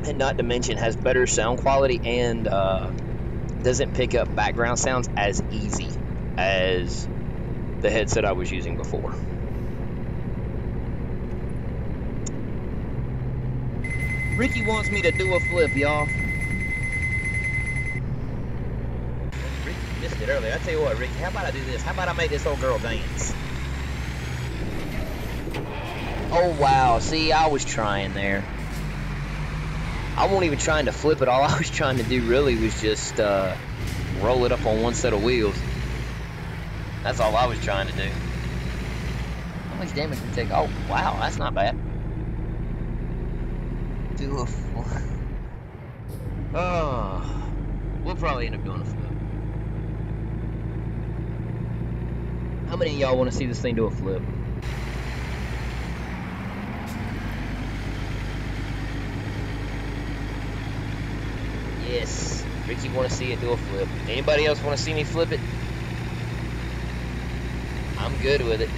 And not to mention has better sound quality and doesn't pick up background sounds as easy as the headset I was using before. Ricky wants me to do a flip, y'all. Ricky missed it earlier. I tell you what, Ricky, how about I do this? How about I make this old girl dance? Oh, wow. See, I was trying there. I wasn't even trying to flip it. All I was trying to do really was just roll it up on one set of wheels. That's all I was trying to do. How much damage did we take? Oh, wow. That's not bad. Do a flip. Oh, we'll probably end up doing a flip. How many of y'all want to see this thing do a flip? Yes, Ricky want to see it do a flip. Anybody else want to see me flip it? I'm good with it.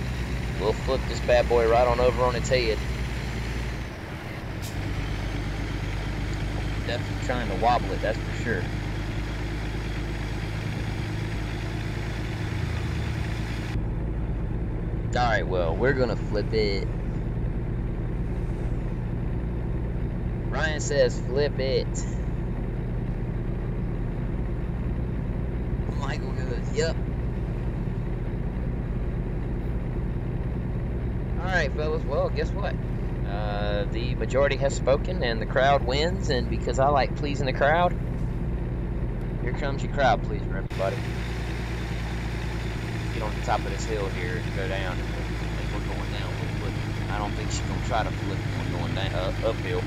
We'll flip this bad boy right on over on its head. Definitely trying to wobble it, that's for sure. Alright, well, we're gonna flip it. Ryan says flip it. Michael goes, yep. Alright, fellas, well, guess what? The majority has spoken and the crowd wins, and because I like pleasing the crowd, here comes your crowd pleaser, everybody. Get on the top of this hill here and go down. I think we're going down. I don't think she's going to try to flip when we're going down, uphill.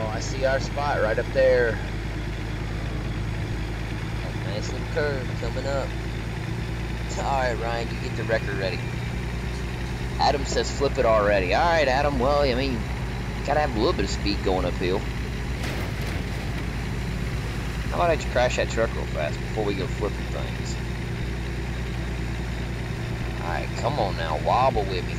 I see our spot right up there. A nice little curve coming up. Alright, Ryan, you get the record ready. Adam says flip it already. Alright, Adam, well, I mean, gotta have a little bit of speed going uphill. How about I just crash that truck real fast before we go flipping things? Alright, come on now, wobble with me.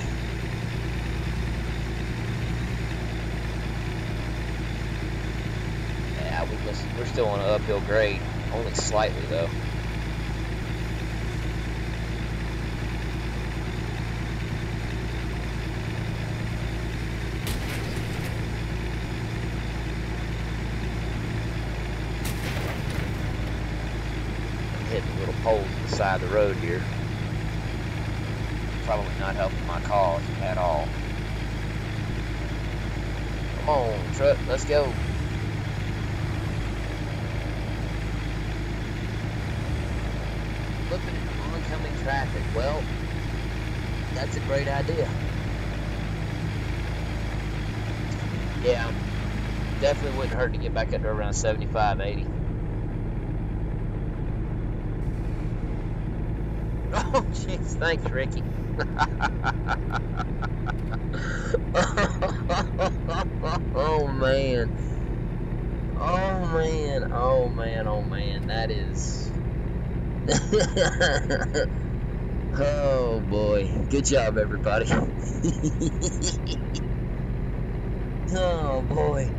We're still on an uphill grade, only slightly though. I'm hitting little poles on the side of the road here. Probably not helping my cause at all. Come on, truck, let's go. Flipping into oncoming traffic. Well, that's a great idea. Yeah, definitely wouldn't hurt to get back up to around 75, 80. Oh, jeez, thanks, Ricky. Oh, man. Oh, man. Oh, man. Oh, man. That is... Oh boy, good job everybody. Oh boy.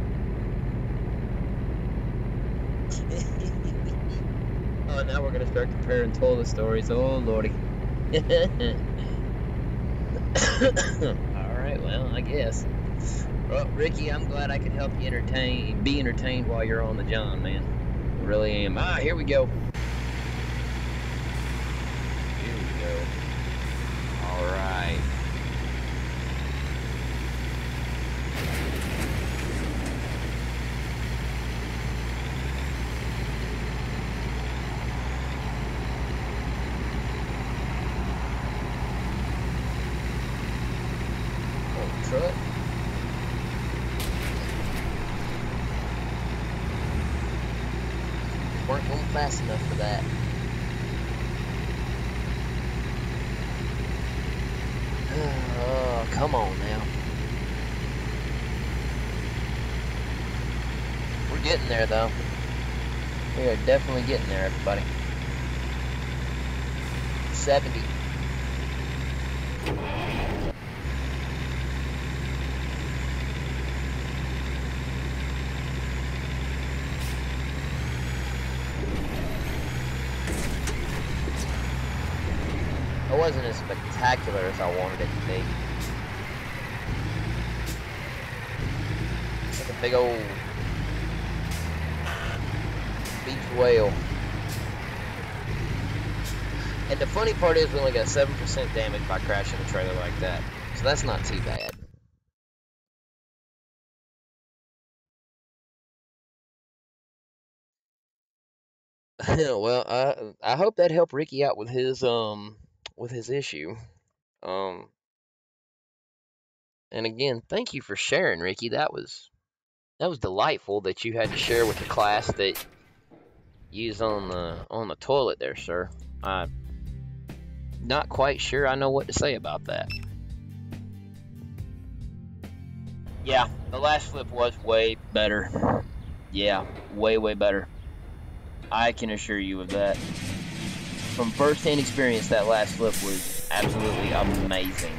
Oh, now we're gonna start comparing toilet stories. Oh lordy. Alright, well, I guess. Well, Ricky, I'm glad I could help you be entertained while you're on the John, man. I really am. Ah, here we go. Alright. Oh, truck. weren't going fast enough for that. Oh, come on now. We're getting there, though. We are definitely getting there, everybody. 70. It wasn't as spectacular as I wanted it to be. It's like a big old beach whale. And the funny part is we only got 7% damage by crashing a trailer like that. So that's not too bad. Well, I hope that helped Ricky out with his issue. Um and again, thank you for sharing, Ricky. That was delightful that you had to share with the class that you was on the toilet there, sir. I'm not quite sure I know what to say about that. Yeah, the last flip was way better. Yeah, way better. I can assure you of that. From first-hand experience, that last flip was absolutely amazing.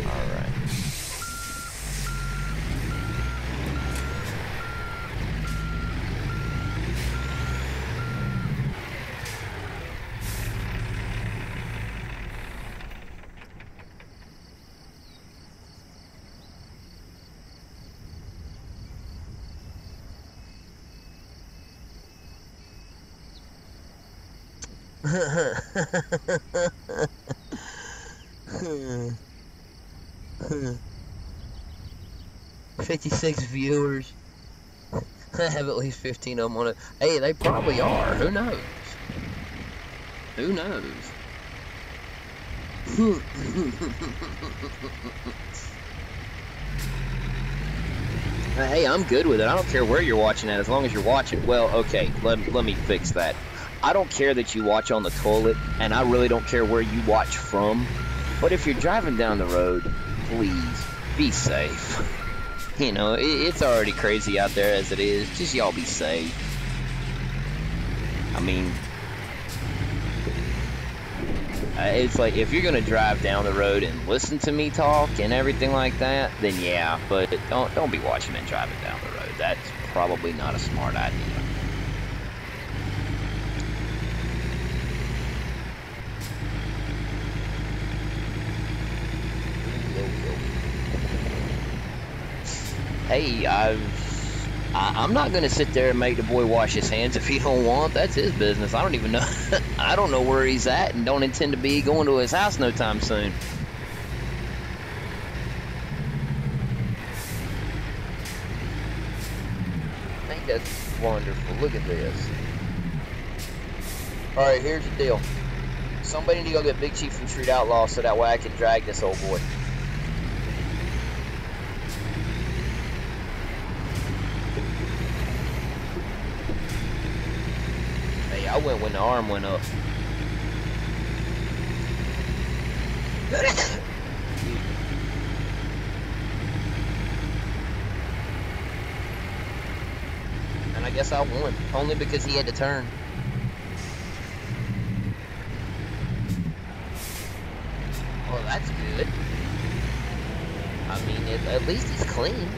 Alright. Hmm. 56 viewers. I have at least 15 of them on it. Hey, they probably are. Who knows? Who knows? Hey, I'm good with it. I don't care where you're watching at as long as you're watching. Well, okay, let me fix that. I don't care that you watch on the toilet, and I really don't care where you watch from. But if you're driving down the road, please be safe. You know, it's already crazy out there as it is. Just y'all be safe. I mean, it's like if you're gonna drive down the road and listen to me talk and everything like that, then yeah. But don't be watching and driving down the road. That's probably not a smart idea. Hey, I'm not gonna sit there and make the boy wash his hands if he don't want. That's his business. I don't even know. I don't know where he's at, and don't intend to be going to his house no time soon. I think that's wonderful. Look at this. All right, here's the deal. Somebody need to go get Big Chief from Street Outlaw so that way I can drag this old boy. I went when the arm went up. And I guess I won, only because he had to turn. Well, that's good. I mean, at least he's clean.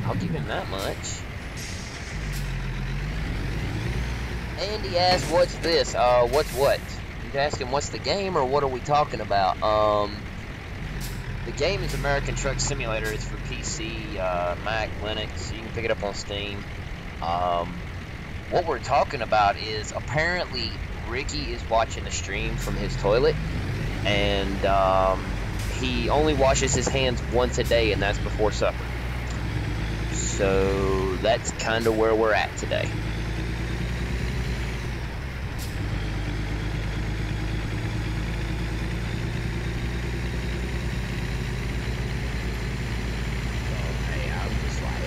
I'll give him that much. And he asked, what's this? What's what? You ask him, what's the game, or what are we talking about? The game is American Truck Simulator. It's for PC, Mac, Linux. You can pick it up on Steam. What we're talking about is apparently Ricky is watching the stream from his toilet, and he only washes his hands once a day, and that's before supper. So that's kind of where we're at today.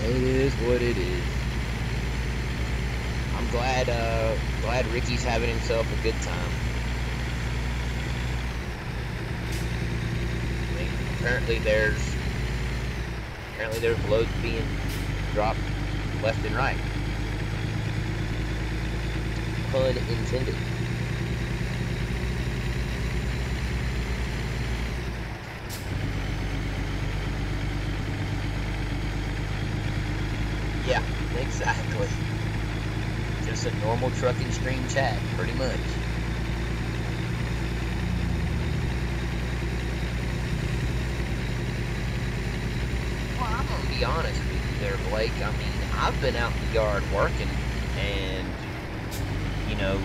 It is what it is. I'm glad Ricky's having himself a good time. I mean, apparently there's loads being dropped left and right. Pun intended. Yeah, exactly. Just a normal trucking stream chat, pretty much. Well, I'm gonna be honest with you there, Blake. I mean, I've been out in the yard working, and, you know,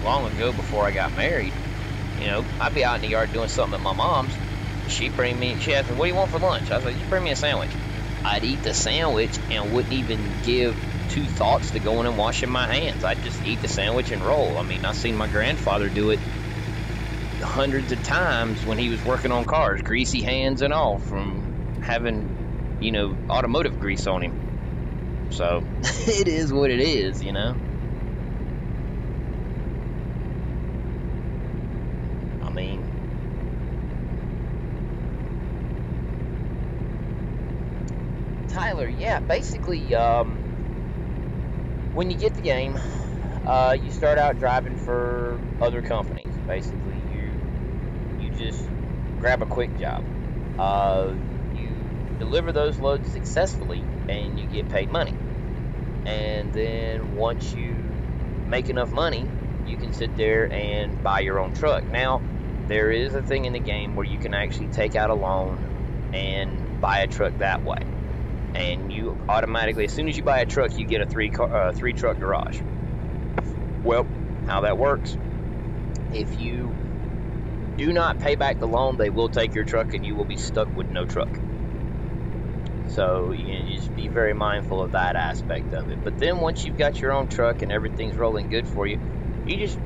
long ago before I got married, you know, I'd be out in the yard doing something at my mom's. She asked me, what do you want for lunch? I was like, you bring me a sandwich. I'd eat the sandwich and wouldn't even give two thoughts to going and washing my hands. I'd just eat the sandwich and roll. I mean, I've seen my grandfather do it hundreds of times when he was working on cars, greasy hands and all, from having, you know, automotive grease on him. So, it is what it is, you know? I mean, Tyler, yeah, basically, when you get the game, you start out driving for other companies. Basically, you just grab a quick job. You deliver those loads successfully, and you get paid money. And then once you make enough money, you can sit there and buy your own truck. Now, there is a thing in the game where you can actually take out a loan and buy a truck that way. And you automatically, as soon as you buy a truck, you get a three truck garage. Well, how that works, if you do not pay back the loan, they will take your truck and you will be stuck with no truck. So you just be very mindful of that aspect of it. But then once you've got your own truck and everything's rolling good for you, you just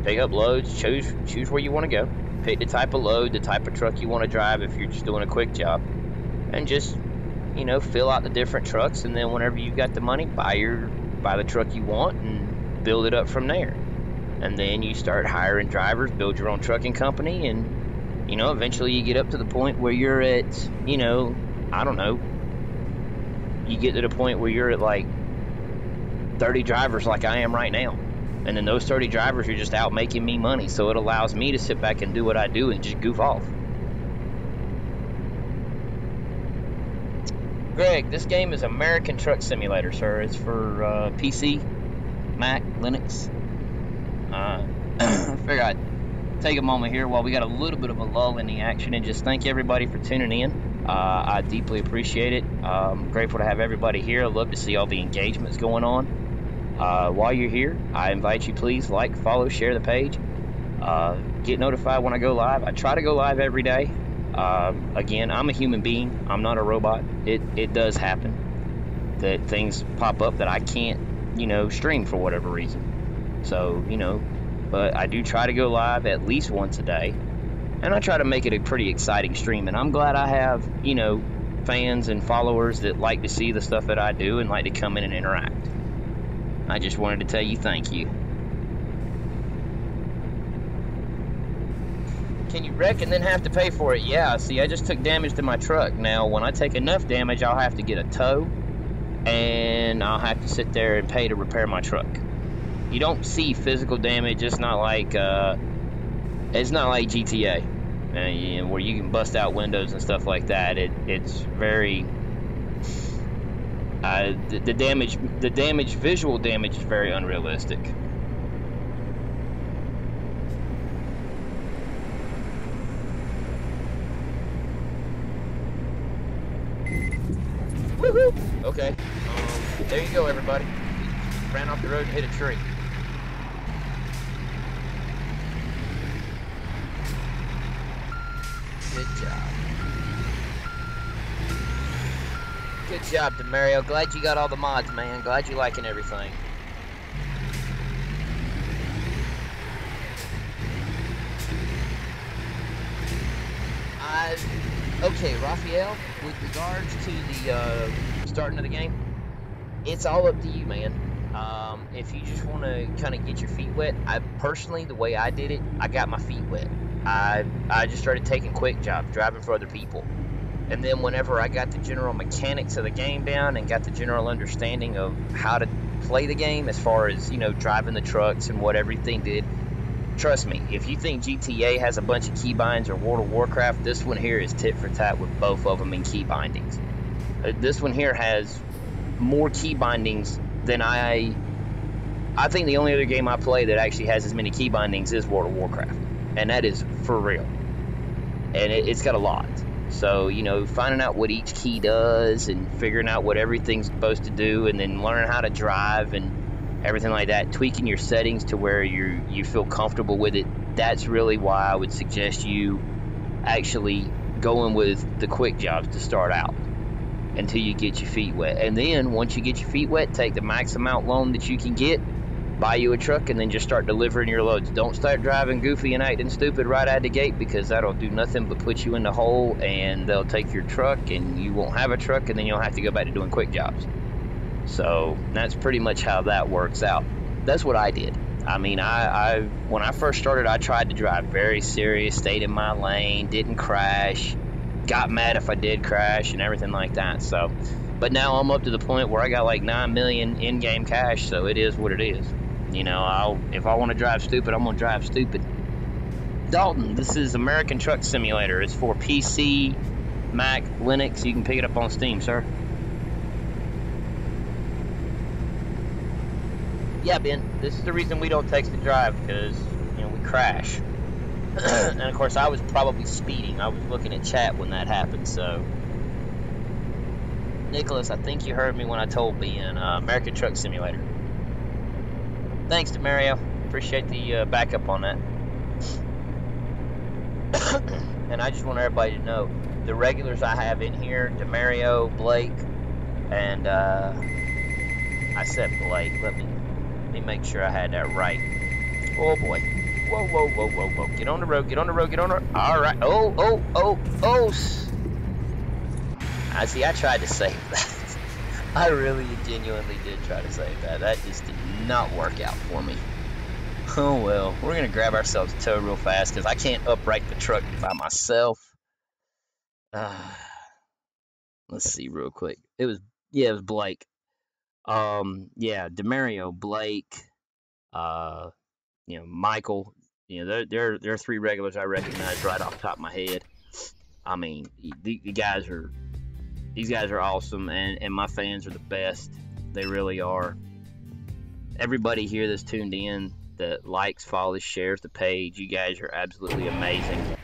pick up loads, choose where you want to go, pick the type of load, the type of truck you want to drive if you're just doing a quick job, and just, you know, fill out the different trucks, and then whenever you've got the money, buy the truck you want and build it up from there. And then you start hiring drivers, build your own trucking company, and, you know, eventually you get up to the point where you're at, you know, I don't know, you get to the point where you're at like 30 drivers like I am right now. And then those 30 drivers are just out making me money, so it allows me to sit back and do what I do and just goof off. Greg, this game is American Truck Simulator, sir. It's for PC, Mac, Linux. I figured I'd take a moment here while we got a little bit of a lull in the action and just thank everybody for tuning in. I deeply appreciate it. I'm grateful to have everybody here. I love to see all the engagements going on. While you're here, I invite you, please like, follow, share the page. Get notified when I go live. I try to go live every day. Again, I'm a human being. I'm not a robot. It does happen that things pop up that I can't, you know, stream for whatever reason. So, you know, but I do try to go live at least once a day, and I try to make it a pretty exciting stream. And I'm glad I have, you know, fans and followers that like to see the stuff that I do and like to come in and interact. I just wanted to tell you thank you. Can you wreck and then have to pay for it? Yeah, see, I just took damage to my truck. Now, when I take enough damage, I'll have to get a tow, and I'll have to sit there and pay to repair my truck. You don't see physical damage. It's not like GTA, where you can bust out windows and stuff like that. It's very the visual damage is very unrealistic. Woohoo! Okay. There you go, everybody. Ran off the road and hit a tree. Good job. Good job, Demario. Glad you got all the mods, man. Glad you liking everything. Okay, Raphael, with regards to the starting of the game, it's all up to you, man. If you just want to kind of get your feet wet, I personally, the way I did it, I got my feet wet. I just started taking quick jobs, driving for other people. And then whenever I got the general mechanics of the game down and got the general understanding of how to play the game as far as, you know, driving the trucks and what everything did, trust me, if you think GTA has a bunch of keybinds or World of Warcraft, this one here is tit for tat with both of them in key bindings. This one here has more key bindings than I think the only other game I play that actually has as many key bindings is World of Warcraft. And that is for real. And it's got a lot. So, you know, finding out what each key does and figuring out what everything's supposed to do, and then learning how to drive and everything like that, tweaking your settings to where you feel comfortable with it, that's really why I would suggest you actually going with the quick jobs to start out until you get your feet wet. And then once you get your feet wet, take the max amount loan that you can get, buy you a truck, and then just start delivering your loads. Don't start driving goofy and acting stupid right out of the gate, because that'll do nothing but put you in the hole, and they'll take your truck and you won't have a truck, and then you'll have to go back to doing quick jobs. So that's pretty much how that works out. That's what I did. I mean, I when I first started, I tried to drive very serious, stayed in my lane, didn't crash, got mad if I did crash and everything like that. So, but now I'm up to the point where I got like 9 million in-game cash, so it is what it is. You know, if I want to drive stupid, I'm going to drive stupid. Dalton, this is American Truck Simulator. It's for PC, Mac, Linux. You can pick it up on Steam, sir. Yeah, Ben, this is the reason we don't text and drive, because, you know, we crash. And, of course, I was probably speeding. I was looking at chat when that happened, so. Nicholas, I think you heard me when I told Ben, American Truck Simulator. Thanks, Demario. Appreciate the backup on that. And I just want everybody to know, the regulars I have in here, Demario, Blake, and I said Blake. Let me make sure I had that right. Oh boy. Whoa, whoa, whoa, whoa, whoa. Get on the road, get on the road, get on the road. All right. Oh. I see, I tried to save that. I really genuinely did try to save that. That just did not work out for me. Oh well, we're gonna grab ourselves a tow real fast because I can't upright the truck by myself. Let's see real quick. It was Blake. Yeah, Demario, Blake, you know, Michael. You know, they're three regulars I recognize right off the top of my head. I mean, these guys are awesome, and my fans are the best. They really are. Everybody here that's tuned in, that likes, follows, shares the page, you guys are absolutely amazing.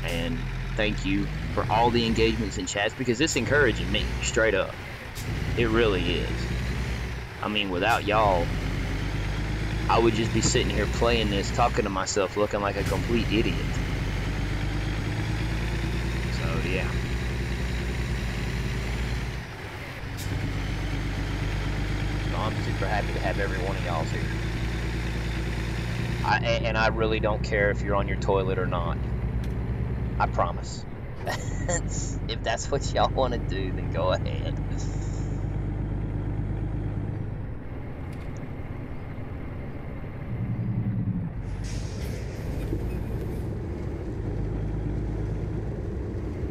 And thank you for all the engagements in chats, because it's encouraging me, straight up. It really is. I mean, without y'all, I would just be sitting here playing this, talking to myself, looking like a complete idiot. So, yeah. So I'm super happy to have every one of y'all here. And I really don't care if you're on your toilet or not. I promise. If that's what y'all want to do, then go ahead.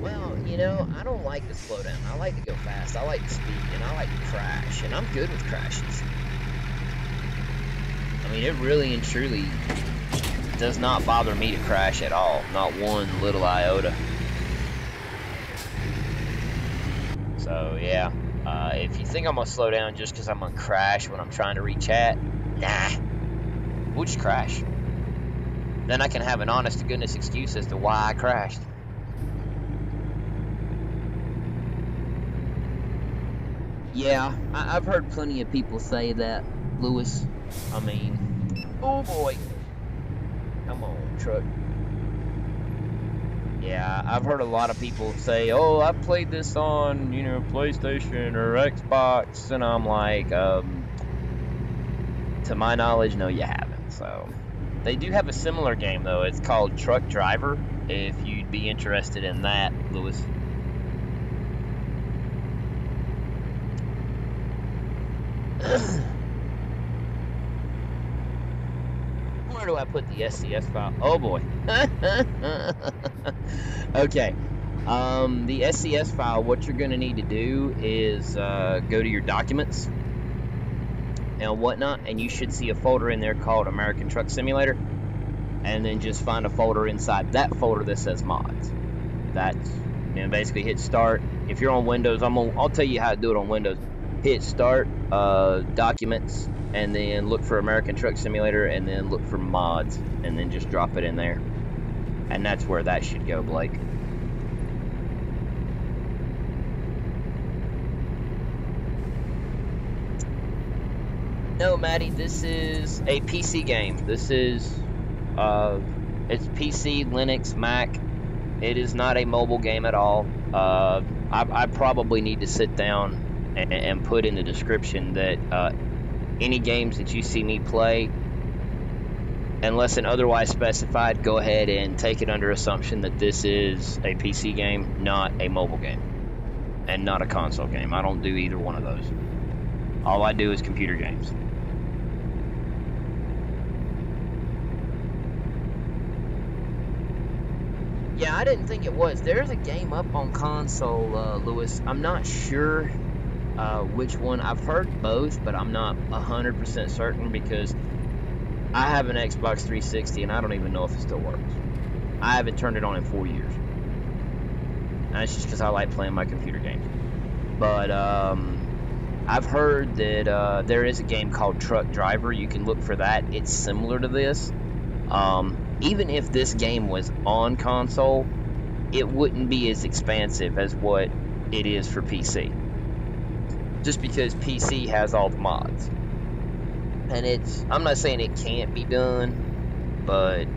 Well, you know, I don't like to slow down. I like to go fast. I like to speed, and I like to crash, and I'm good with crashes. I mean, it really and truly does not bother me to crash at all. Not one little iota. So, yeah. If you think I'm going to slow down just because I'm going to crash when I'm trying to reach chat, nah. We'll just crash. Then I can have an honest-to-goodness excuse as to why I crashed. Yeah, I've heard plenty of people say that, Lewis. I mean, oh boy. Come on, truck. Yeah, I've heard a lot of people say, oh, I played this on, you know, PlayStation or Xbox, and I'm like, to my knowledge, no, you haven't. So, they do have a similar game, though. It's called Truck Driver, if you'd be interested in that, Lewis. do I put the SCS file? Oh boy. Okay. The SCS file, what you're going to need to do is go to your documents and whatnot, and you should see a folder in there called American Truck Simulator, and then just find a folder inside that folder that says mods. That's, basically hit start. If you're on Windows, I'll tell you how to do it on Windows. Hit start, documents, and then look for American Truck Simulator, and then look for mods, and then just drop it in there. And that's where that should go, Blake. No, Maddie, this is a PC game. This is, it's PC, Linux, Mac. It is not a mobile game at all. I probably need to sit down and put in the description that any games that you see me play, unless otherwise specified, go ahead and take it under assumption that this is a PC game, not a mobile game, and not a console game. I don't do either one of those. All I do is computer games. Yeah, I didn't think it was. There's a game up on console, Lewis. I'm not sure which one. I've heard both, but I'm not 100% certain because I have an Xbox 360 and I don't even know if it still works. I haven't turned it on in 4 years. And that's just because I like playing my computer games. But I've heard that there is a game called Truck Driver. You can look for that. It's similar to this. Even if this game was on console, it wouldn't be as expansive as what it is for PC. Just because PC has all the mods. And I'm not saying it can't be done, but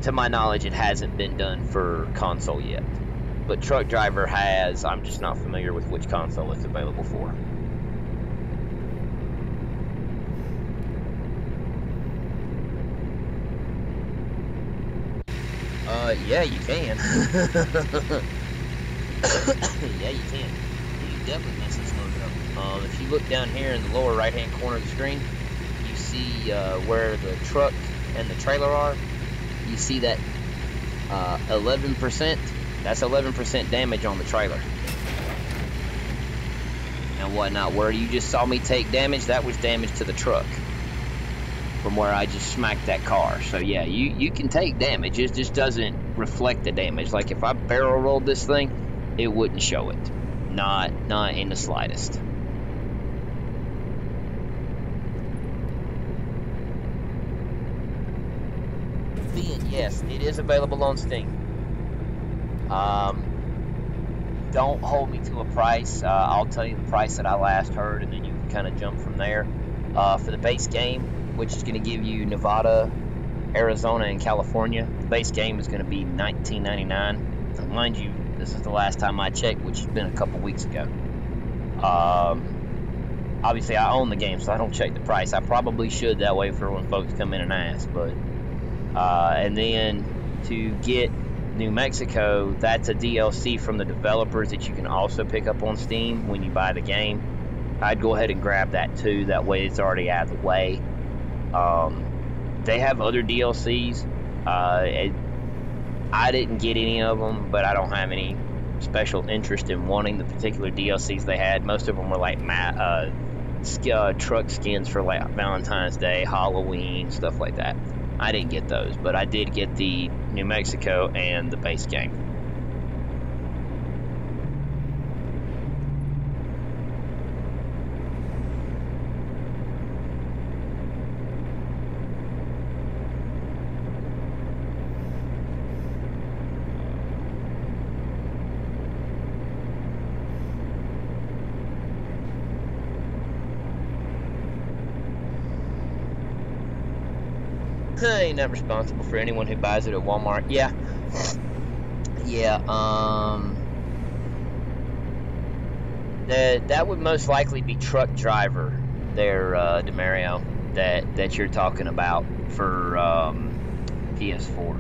to my knowledge, it hasn't been done for console yet. But Truck Driver has. I'm just not familiar with which console it's available for. Yeah, you can. Yeah, you can. You definitely mess this load up. If you look down here in the lower right-hand corner of the screen, you see where the truck and the trailer are. You see that 11%? That's 11% damage on the trailer. And whatnot. Where you just saw me take damage, that was damage to the truck. From where I just smacked that car. So yeah, you can take damage. It just doesn't reflect the damage. Like if I barrel rolled this thing, it wouldn't show it. Not in the slightest. Yes, it is available on Steam. Don't hold me to a price. I'll tell you the price that I last heard, and then you can kind of jump from there. For the base game, which is going to give you Nevada, Arizona, and California. The base game is going to be $19.99. So mind you, this is the last time I checked, which has been a couple weeks ago. Obviously, I own the game, so I don't check the price. I probably should, that way for when folks come in and ask. But and then to get New Mexico, that's a DLC from the developers that you can also pick up on Steam when you buy the game. I'd go ahead and grab that too. That way it's already out of the way. They have other DLCs. I didn't get any of them, but I don't have any special interest in wanting the particular DLCs they had. Most of them were like truck skins for like Valentine's Day, Halloween, stuff like that. I didn't get those, but I did get the New Mexico and the base game. I ain't not responsible for anyone who buys it at Walmart. Yeah. That would most likely be Truck Driver there, DeMario, that you're talking about for PS4.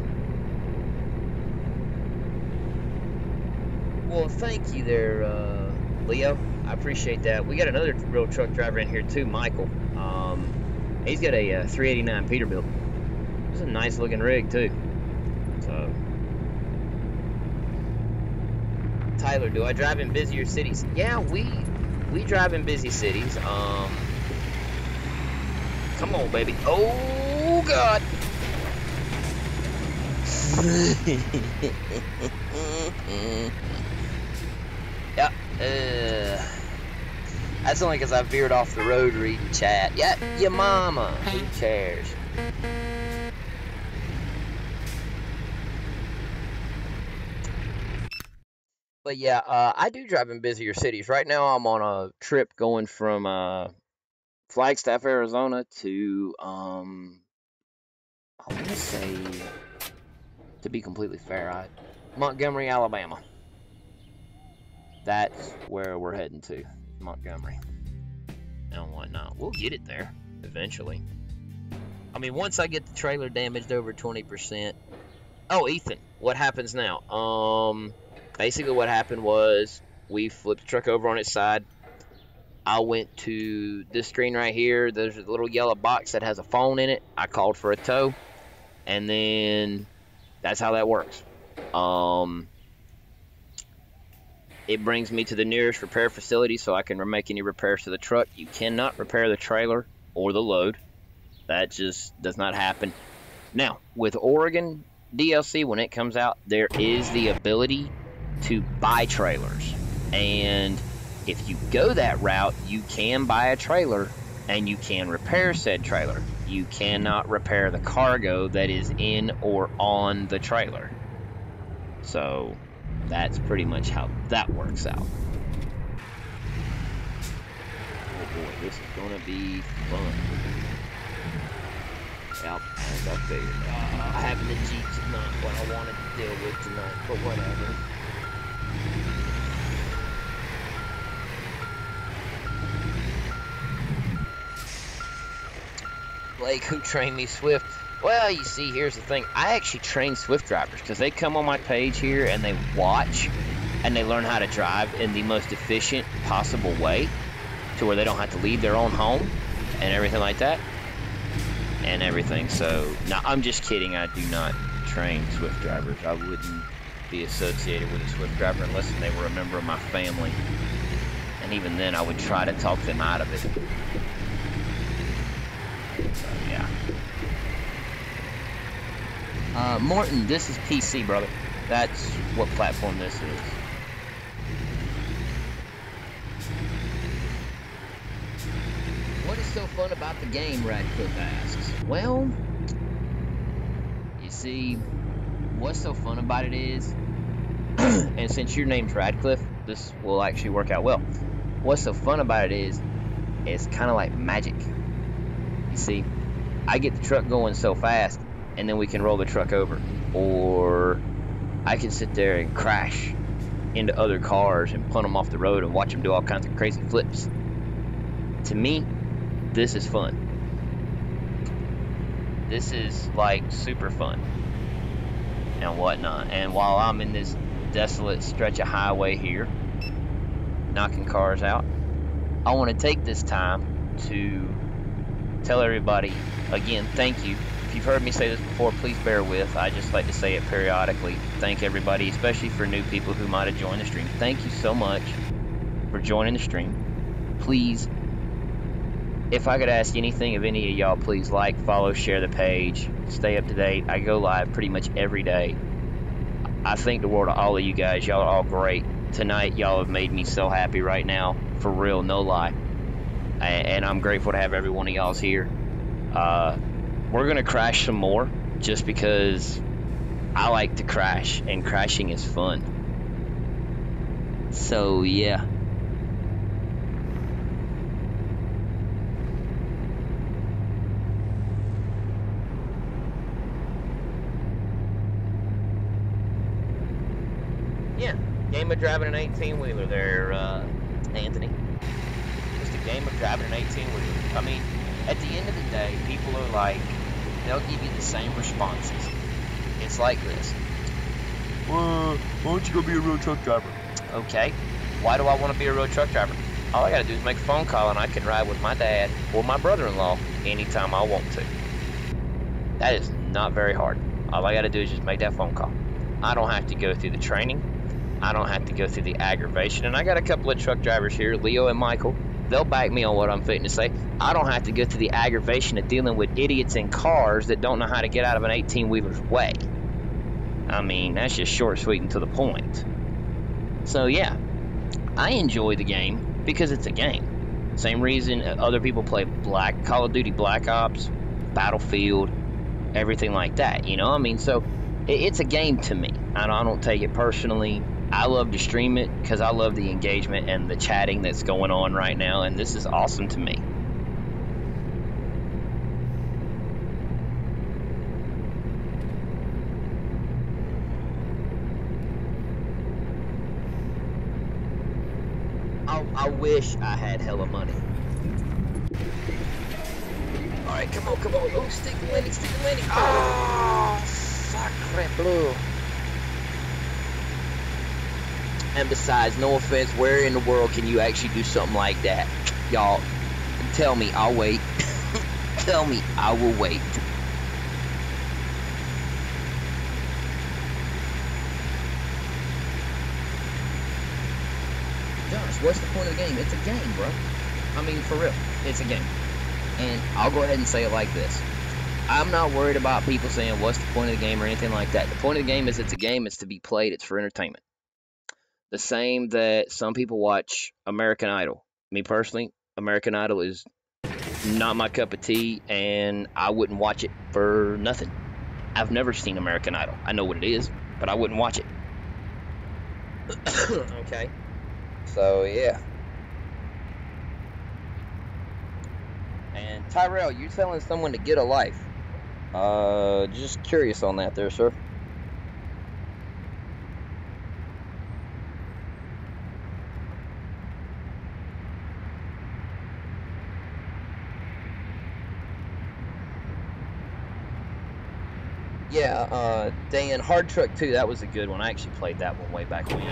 Well, thank you there, Leo. I appreciate that. We got another real truck driver in here too, Michael. He's got a 389 Peterbilt. It's a nice looking rig too. So, Tyler, do I drive in busier cities? Yeah, we drive in busy cities. Come on, baby. Oh God. Yeah. That's only because I veered off the road reading chat. Yeah, your mama. Who cares? But yeah, I do drive in busier cities. Right now, I'm on a trip going from Flagstaff, Arizona to I want to say, to be completely fair, Montgomery, Alabama. That's where we're heading to, Montgomery. And whatnot. We'll get it there eventually. I mean, once I get the trailer damaged over 20%. Oh, Ethan, what happens now? Basically what happened was we flipped the truck over on its side. I went to this screen right here. There's a little yellow box that has a phone in it. I called for a tow, and then that's how that works. It brings me to the nearest repair facility so I can make any repairs to the truck. You cannot repair the trailer or the load. That just does not happen. Now, with Oregon DLC, when it comes out, there is the ability to buy trailers. And if you go that route, you can buy a trailer and you can repair said trailer. You cannot repair the cargo that is in or on the trailer. So that's pretty much how that works out. Oh boy, this is gonna be fun. Yep, as I figured. Having the Jeeps is not what I wanted to deal with tonight, but whatever. Blake, who trained me Swift? Well, you see, here's the thing. I actually train Swift drivers because they come on my page here and they watch and they learn how to drive in the most efficient possible way to where they don't have to leave their own home and everything like that. And everything. So, no, I'm just kidding. I do not train Swift drivers. I wouldn't be associated with a Swift driver unless they were a member of my family. And even then, I would try to talk them out of it. So, yeah. Morton, this is PC, brother. That's what platform this is. What is so fun about the game, Radcliffe asks? Well, you see, what's so fun about it is, and since your name's Radcliffe, this will actually work out well. What's so fun about it is, it's kind of like magic. You see, I get the truck going so fast, and then we can roll the truck over. Or I can sit there and crash into other cars and punt them off the road and watch them do all kinds of crazy flips. To me, this is fun. This is like super fun and whatnot. And while I'm in this desolate stretch of highway here, knocking cars out, I want to take this time to tell everybody, again, thank you. If you've heard me say this before, please bear with. I just like to say it periodically. Thank everybody, especially for new people who might have joined the stream. Thank you so much for joining the stream. Please, if I could ask anything of any of y'all, please like, follow, share the page, stay up to date. I go live pretty much every day. I thank the world of all of you guys. Y'all are all great. Tonight, y'all have made me so happy right now. For real, no lie. And I'm grateful to have every one of y'all's here. We're going to crash some more just because I like to crash, and crashing is fun. So, yeah. Yeah, game of driving an 18-wheeler there, Anthony. Just a game of driving an 18-wheeler. I mean, at the end of the day, people are like, they'll give you the same responses. It's like this. Well, why don't you go be a road truck driver? Okay. Why do I want to be a road truck driver? All I got to do is make a phone call and I can ride with my dad or my brother-in-law anytime I want to. That is not very hard. All I got to do is just make that phone call. I don't have to go through the training. I don't have to go through the aggravation. And I got a couple of truck drivers here, Leo and Michael. They'll back me on what I'm fitting to say. I don't have to go through the aggravation of dealing with idiots in cars that don't know how to get out of an 18-wheeler's way. I mean, that's just short, sweet, and to the point. So, yeah, I enjoy the game because it's a game. Same reason other people play Call of Duty Black Ops, Battlefield, everything like that, you know? I mean, so it's a game to me. I don't take it personally. I love to stream it because I love the engagement and the chatting that's going on right now, and this is awesome to me. I wish I had hella money. Alright, come on. Oh, stick the landing. Oh, sacre bleu. And besides, no offense, where in the world can you actually do something like that? Y'all, tell me, I'll wait. Tell me, I will wait. Josh, what's the point of the game? It's a game, bro. I mean, for real, it's a game. And I'll go ahead and say it like this. I'm not worried about people saying, what's the point of the game or anything like that. The point of the game is it's a game. It's to be played. It's for entertainment. The same that some people watch American Idol. Me personally, American Idol is not my cup of tea, and I wouldn't watch it for nothing. I've never seen American Idol. I know what it is, but I wouldn't watch it. Okay. So, yeah. And Tyrell, you're telling someone to get a life. Just curious on that there, sir. Yeah, Dan, Hard Truck 2, that was a good one. I actually played that one way back when.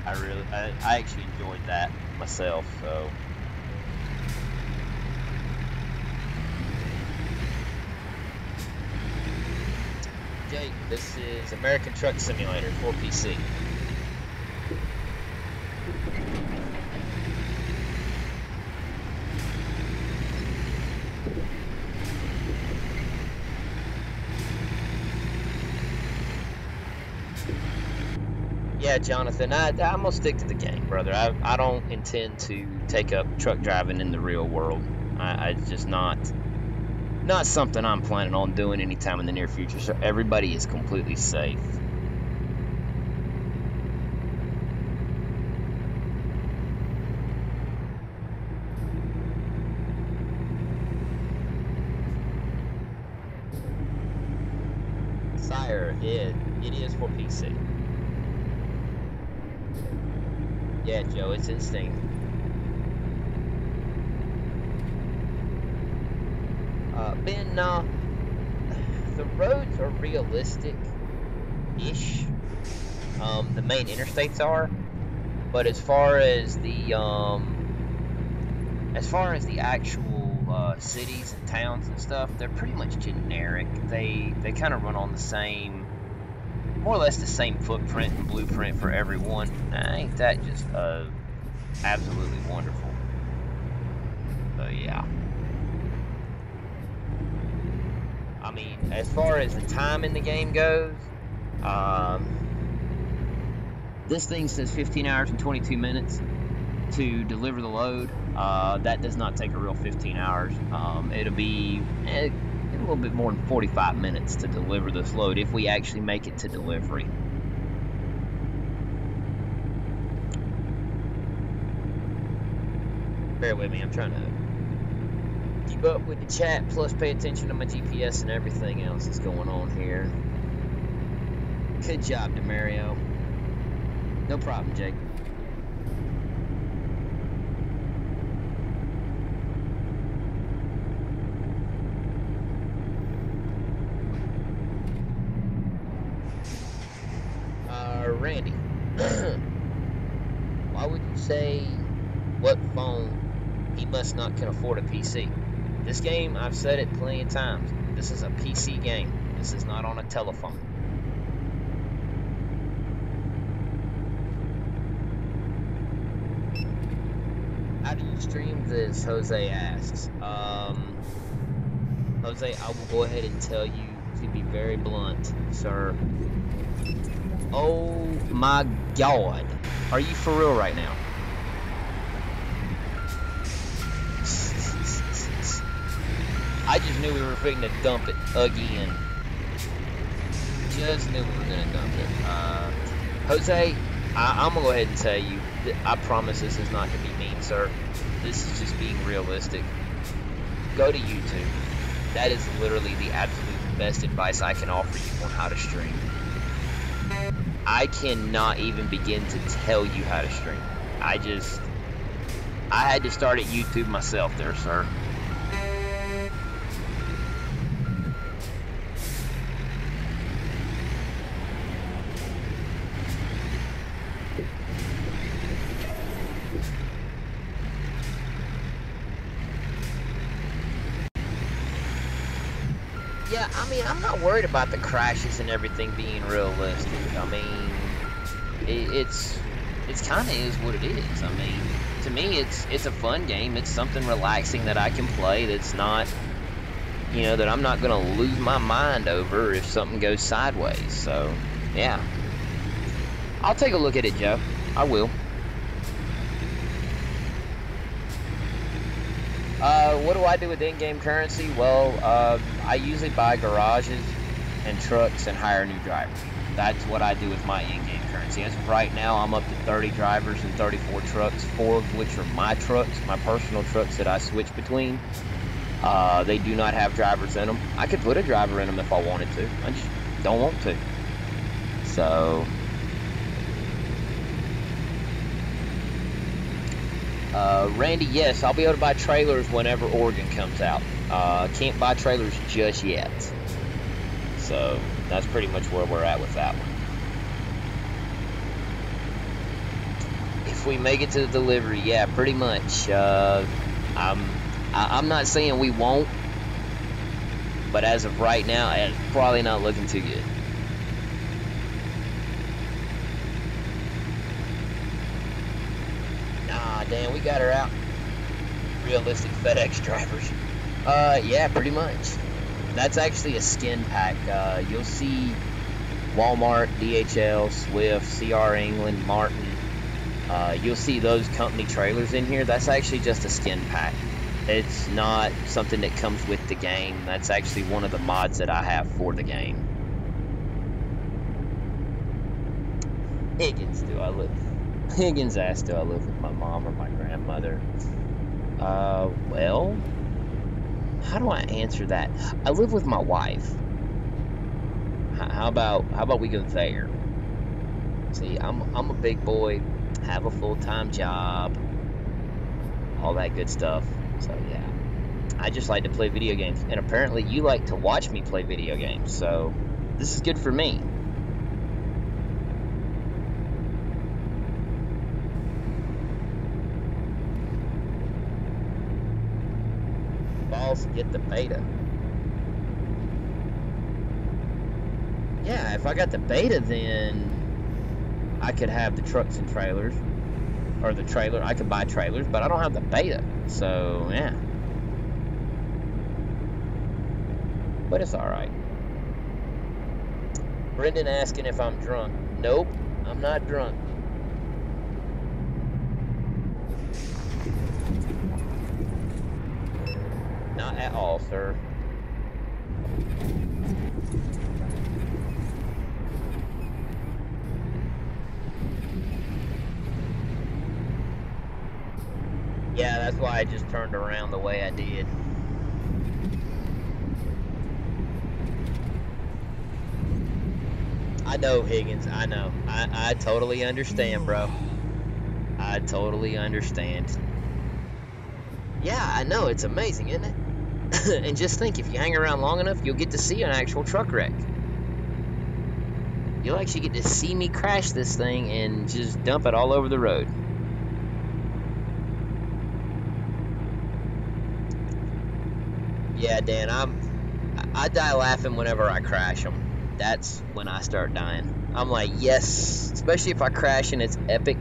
I actually enjoyed that myself, so. Jake, this is American Truck Simulator for PC. Yeah, Jonathan, I'm gonna stick to the game, brother. I don't intend to take up truck driving in the real world. It's just not something I'm planning on doing anytime in the near future. So everybody is completely safe. Sire, it is for PC. Yeah, Joe, it's instinct. Ben, the roads are realistic-ish. The main interstates are, but as far as the actual cities and towns and stuff, they're pretty much generic. They kind of run on the same, more or less the same footprint and blueprint for everyone. Ain't that just absolutely wonderful? So yeah. I mean, as far as the time in the game goes, this thing says 15 hours and 22 minutes to deliver the load. That does not take a real 15 hours. It'll be a little bit more than 45 minutes to deliver this load if we actually make it to delivery. Bear with me, I'm trying to keep up with the chat, plus pay attention to my GPS and everything else that's going on here. Good job, Demario. No problem, Jake. Randy, why would you say what phone he must not can afford a PC? This game, I've said it plenty of times, this is a PC game. This is not on a telephone. How do you stream this? Jose asks. Jose, I will go ahead and tell you to be very blunt, sir. Oh my God. Are you for real right now? I just knew we were fitting to dump it again. Just knew we were going to dump it. Jose, I'm going to go ahead and tell you, I promise this is not to be mean, sir. This is just being realistic. Go to YouTube. That is literally the absolute best advice I can offer you on how to stream. I cannot even begin to tell you how to stream. I had to start at YouTube myself there, sir. Yeah, I mean, I'm not worried about the crashes and everything being realistic. I mean, it's kind of is what it is. I mean, to me, it's a fun game. It's something relaxing that I can play. That's not, you know, that I'm not gonna lose my mind over if something goes sideways. So, yeah, I'll take a look at it, Joe. I will. What do I do with in-game currency? Well, I usually buy garages and trucks and hire new drivers. That's what I do with my in-game currency. As of right now, I'm up to 30 drivers and 34 trucks, 4 of which are my trucks, my personal trucks that I switch between. They do not have drivers in them. I could put a driver in them if I wanted to. I just don't want to. So... Randy, yes, I'll be able to buy trailers whenever Oregon comes out. Can't buy trailers just yet. So, that's pretty much where we're at with that one. If we make it to the delivery, yeah, pretty much. I'm not saying we won't, but as of right now, it's probably not looking too good. Damn, we got her out. Realistic FedEx drivers. Yeah, pretty much. That's actually a skin pack. You'll see Walmart, DHL, Swift, CR England, Martin. You'll see those company trailers in here. That's actually just a skin pack. It's not something that comes with the game. That's actually one of the mods that I have for the game. Higgins, do I live? Higgins asked, do I live with my mom or my grandmother? Well, how do I answer that? I live with my wife. How about we go there? See, I'm a big boy, have a full-time job, all that good stuff. So yeah, I just like to play video games, and apparently you like to watch me play video games. So this is good for me. Get the beta. Yeah, if I got the beta, then I could have the trucks and trailers, or the trailer. I could buy trailers, but I don't have the beta, so yeah. But it's all right. Brendan asking if I'm drunk. Nope, I'm not drunk. Not at all, sir. Yeah, that's why I just turned around the way I did. I know, Higgins, I know. I totally understand, bro. I totally understand. Yeah, I know, it's amazing, isn't it? And just think, if you hang around long enough, you'll get to see an actual truck wreck. You'll actually get to see me crash this thing and just dump it all over the road. Yeah, Dan, I die laughing whenever I crash them. That's when I start dying. I'm like, yes, especially if I crash and it's epic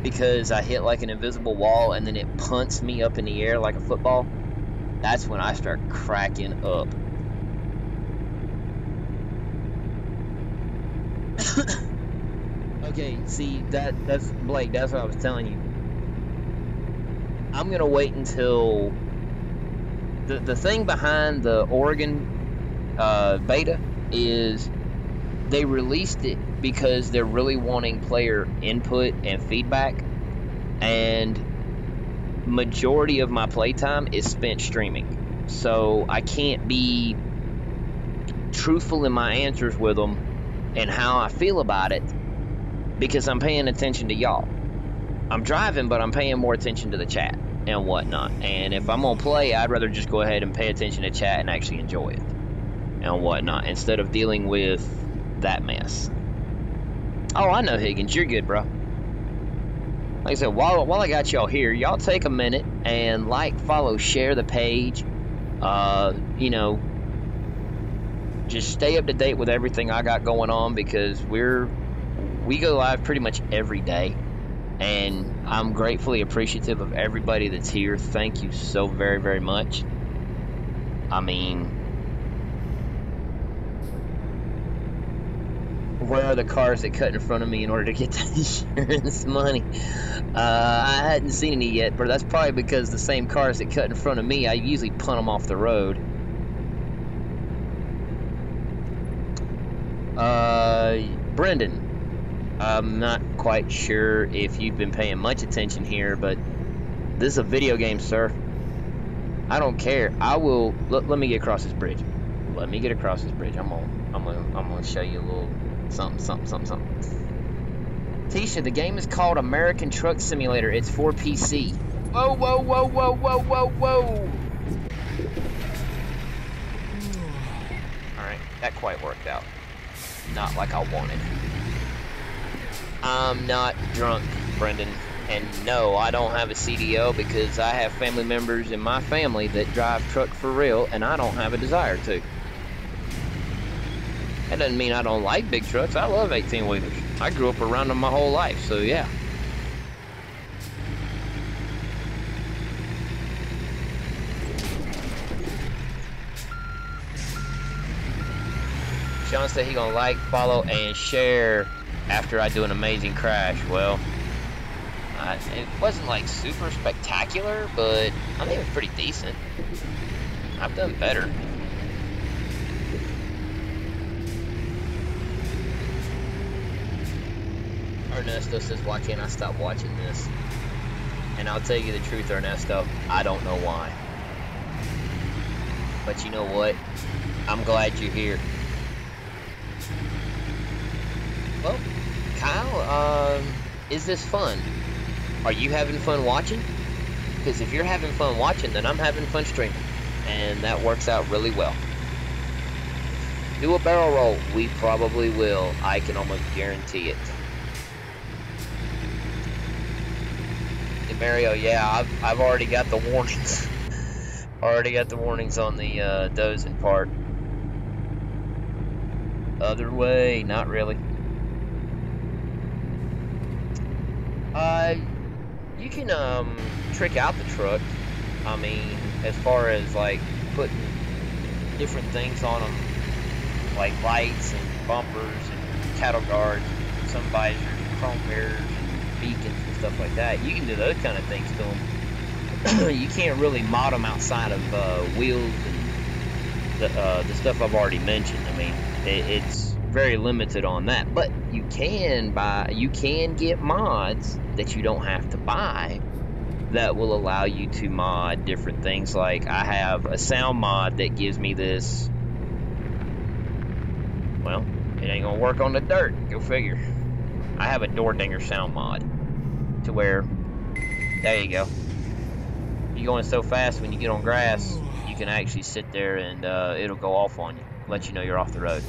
because I hit like an invisible wall and then it punts me up in the air like a football. That's when I start cracking up. Okay, see, that's Blake, that's what I was telling you. I'm gonna wait until the thing behind the Oregon beta is they released it because they're really wanting player input and feedback, and majority of my playtime is spent streaming, so I can't be truthful in my answers with them and how I feel about it because I'm paying attention to y'all. I'm driving, but I'm paying more attention to the chat and whatnot. And if I'm gonna play, I'd rather just go ahead and pay attention to chat and actually enjoy it and whatnot instead of dealing with that mess. Oh, I know, Higgins, you're good, bro. Like I said, while I got y'all here, y'all take a minute and like, follow, share the page. You know, just stay up to date with everything I got going on because we go live pretty much every day. And I'm gratefully appreciative of everybody that's here. Thank you so very, very much. I mean, where are the cars that cut in front of me in order to get the insurance money? I hadn't seen any yet, but that's probably because the same cars that cut in front of me, I usually punt them off the road. Brendan, I'm not quite sure if you've been paying much attention here, but this is a video game, sir. I don't care. I will. Let me get across this bridge. Let me get across this bridge. I'm gonna show you a little something. Tisha, the game is called American Truck Simulator. It's for PC. Whoa. All right, that quite worked out. Not like I wanted. I'm not drunk, Brendan, and no, I don't have a CDL because I have family members in my family that drive truck for real, and I don't have a desire to. That doesn't mean I don't like big trucks. I love 18-wheelers. I grew up around them my whole life, so yeah. Sean said he gonna like, follow, and share after I do an amazing crash. Well, it wasn't like super spectacular, but I think it was pretty decent. I've done better. Ernesto says, why can't I stop watching this? And I'll tell you the truth, Ernesto, I don't know why. But you know what? I'm glad you're here. Well, Kyle, is this fun? Are you having fun watching? Because if you're having fun watching, then I'm having fun streaming. And that works out really well. Do a barrel roll. We probably will. I can almost guarantee it. And Mario, yeah, I've already got the warnings. Already got the warnings on the dozing part. Other way, not really. You can trick out the truck. I mean, as far as like putting different things on them, like lights and bumpers and cattle guards, some visors, chrome mirrors, beacons and stuff like that. You can do those kind of things to them. You can't really mod them outside of wheels and the stuff I've already mentioned. I mean, it's very limited on that, but you can get mods that you don't have to buy that will allow you to mod different things. Like I have a sound mod that gives me this. Well, it ain't gonna work on the dirt. Go figure. I have a door dinger sound mod to where, there you go. You're going so fast when you get on grass, you can actually sit there and it'll go off on you, let you know you're off the road.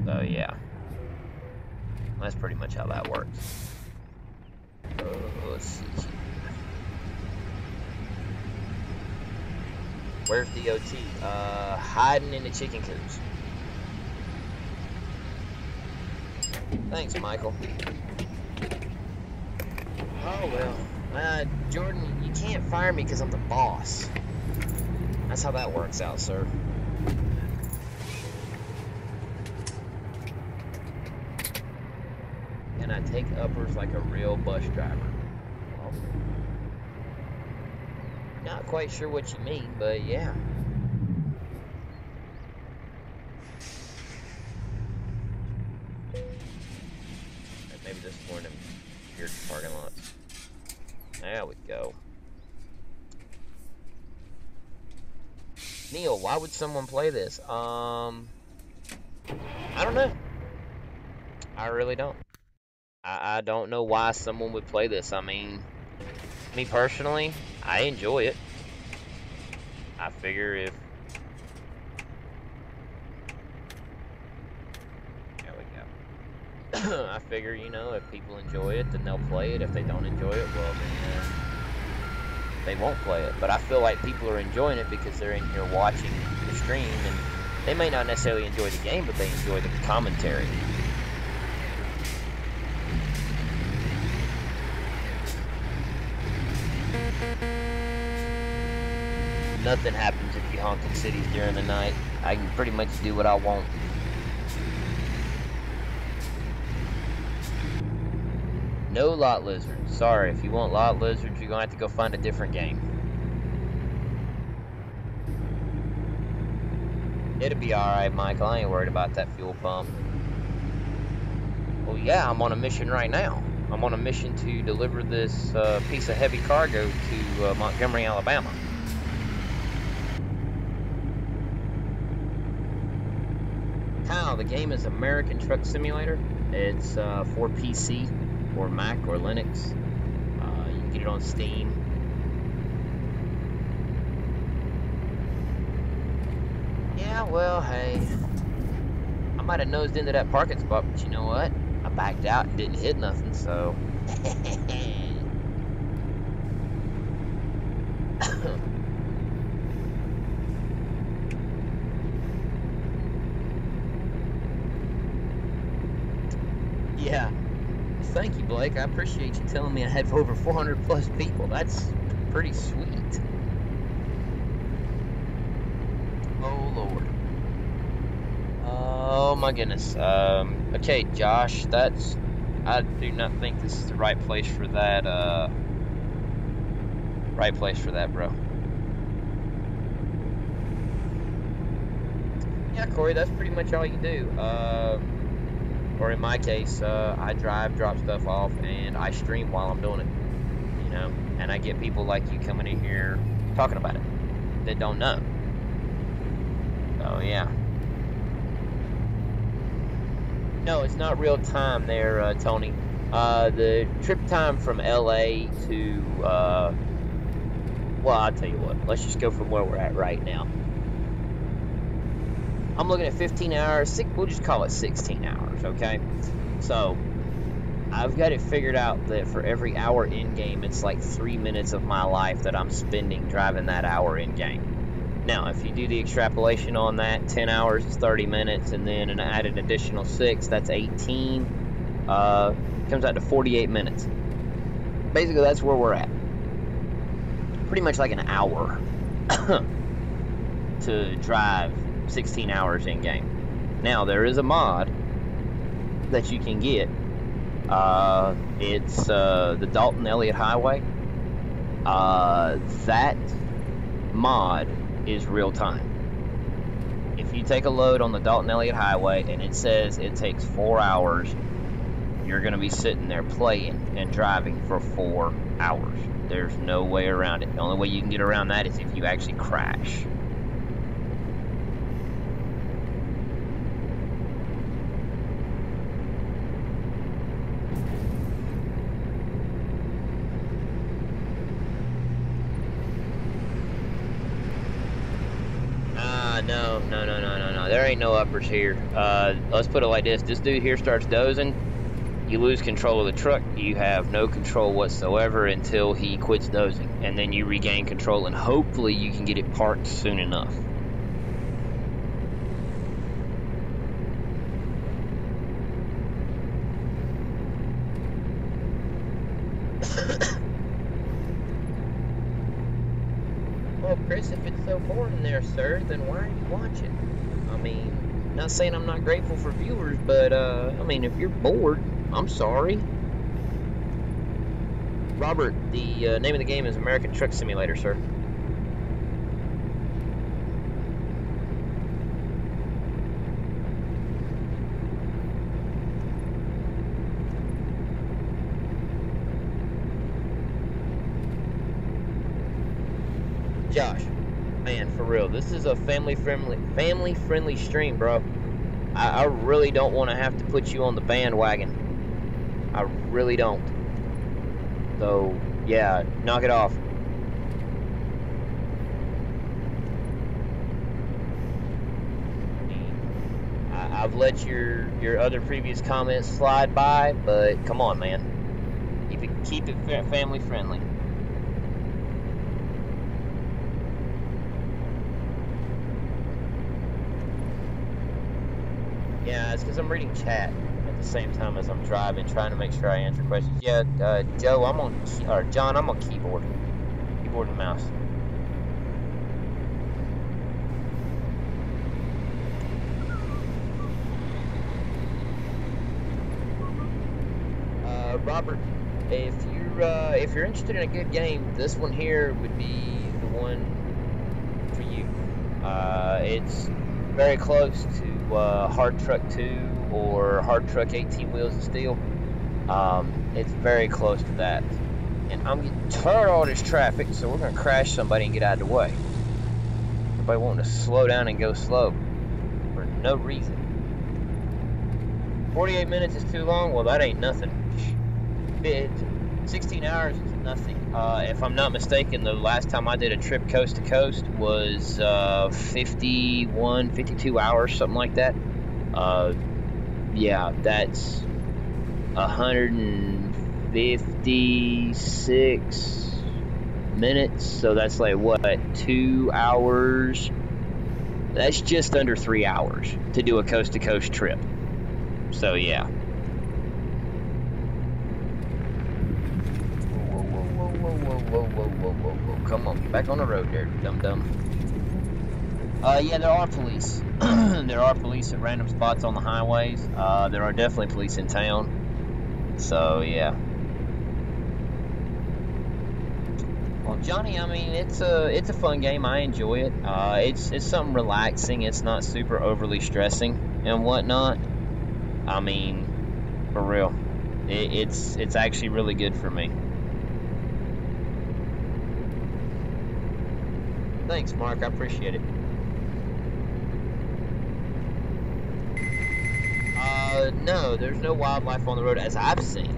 So yeah, that's pretty much how that works. Let's see. Where's DOT? Hiding in the chicken coops. Thanks, Michael. Oh, well. Jordan, you can't fire me because I'm the boss. That's how that works out, sir. And I take uppers like a real bus driver. Well, not quite sure what you mean, but yeah. Maybe this is one of them weird parking lots. There we go. Neil, why would someone play this? I don't know. I really don't. I don't know why someone would play this. I mean, me personally, I enjoy it. I figure if... There we go. I figure, you know, if people enjoy it, then they'll play it. If they don't enjoy it, well, then they won't play it. But I feel like people are enjoying it because they're in here watching the stream, and they may not necessarily enjoy the game, but they enjoy the commentary. Nothing happens if you honk in cities during the night. I can pretty much do what I want. No lot lizards. Sorry, if you want lot lizards, you're gonna have to go find a different game. It'll be alright, Michael. I ain't worried about that fuel pump. Well, yeah, I'm on a mission right now. I'm on a mission to deliver this piece of heavy cargo to Montgomery, Alabama. How? The game is American Truck Simulator. It's for PC or Mac or Linux. You can get it on Steam. Yeah, well, hey, I might have nosed into that parking spot, but you know what? I backed out and didn't hit nothing, so... Yeah. Thank you, Blake. I appreciate you telling me I had over 400 plus people. That's pretty sweet. Oh, Lord. Oh, my goodness. Okay, Josh, that's... I do not think this is the right place for that, right place for that, bro. Yeah, Corey, that's pretty much all you do. Or in my case, I drive, drop stuff off, and I stream while I'm doing it, you know? And I get people like you coming in here talking about it that don't know. So, yeah. No, it's not real time there, Tony. The trip time from LA to, well, I'll tell you what. Let's just go from where we're at right now. I'm looking at 15 hours. We'll just call it 16 hours, okay? So, I've got it figured out that for every hour in-game, it's like 3 minutes of my life that I'm spending driving that hour in-game. Now, if you do the extrapolation on that, 10 hours is 30 minutes, and then an added additional 6, that's 18. Comes out to 48 minutes. Basically, that's where we're at. Pretty much like an hour to drive 16 hours in game. Now there is a mod that you can get. It's the Dalton Elliott Highway. That mod is real time. If you take a load on the Dalton Elliott Highway and it says it takes 4 hours, you're going to be sitting there playing and driving for 4 hours. There's no way around it. The only way you can get around that is if you actually crash. No. There ain't no uppers here. Let's put it like this. This dude here starts dozing. You lose control of the truck, you have no control whatsoever until he quits dozing, and then you regain control, and hopefully you can get it parked soon enough. Well, Chris, if it's so boring there, sir, then why are you watching? I mean, not saying I'm not grateful for viewers, but, I mean, if you're bored, I'm sorry. Robert, the name of the game is American Truck Simulator, sir. Josh, man, for real, this is a family-friendly stream, bro. I really don't want to have to put you on the bandwagon. I really don't. So, yeah, knock it off. I've let your other previous comments slide by, but come on, man. Keep it family friendly. Yeah, it's because I'm reading chat at the same time as I'm driving, trying to make sure I answer questions. Yeah, Joe, John, I'm on keyboard and mouse. Robert, if you're interested in a good game, this one here would be the one for you. It's very close to Hard Truck 2 or Hard Truck 18 Wheels of Steel. It's very close to that. And I'm getting tired of all this traffic, so we're going to crash somebody and get out of the way. Everybody wanting to slow down and go slow for no reason. 48 minutes is too long? Well, that ain't nothing. 16 hours is nothing. If I'm not mistaken, the last time I did a trip coast to coast was 51, 52 hours, something like that. Yeah, that's 156 minutes, so that's like, what, 2 hours? That's just under 3 hours to do a coast to coast trip. So, yeah. Whoa, come on, get back on the road there, dum-dum. Yeah, there are police. There are police at random spots on the highways. There are definitely police in town. So, yeah. Well, Johnny, I mean, it's a fun game. I enjoy it. It's something relaxing. It's not super overly stressing and whatnot. I mean, for real. It's actually really good for me. Thanks, Mark. I appreciate it. No, there's no wildlife on the road as I've seen.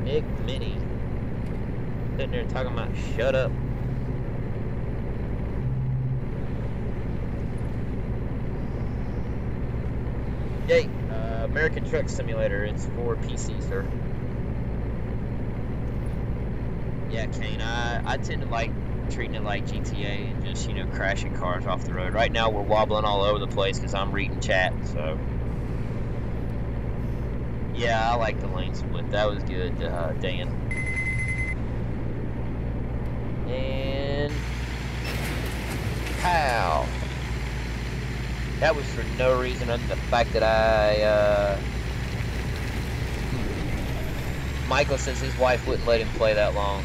Big Mini. Sitting there talking about shut up. Yay, American Truck Simulator. It's for PC, sir. Yeah, Kane, I tend to like treating it like GTA and just, crashing cars off the road. Right now, we're wobbling all over the place because I'm reading chat, so. Yeah, I like the lane split. That was good, Dan. And pow. That was for no reason other than the fact that Michael says his wife wouldn't let him play that long.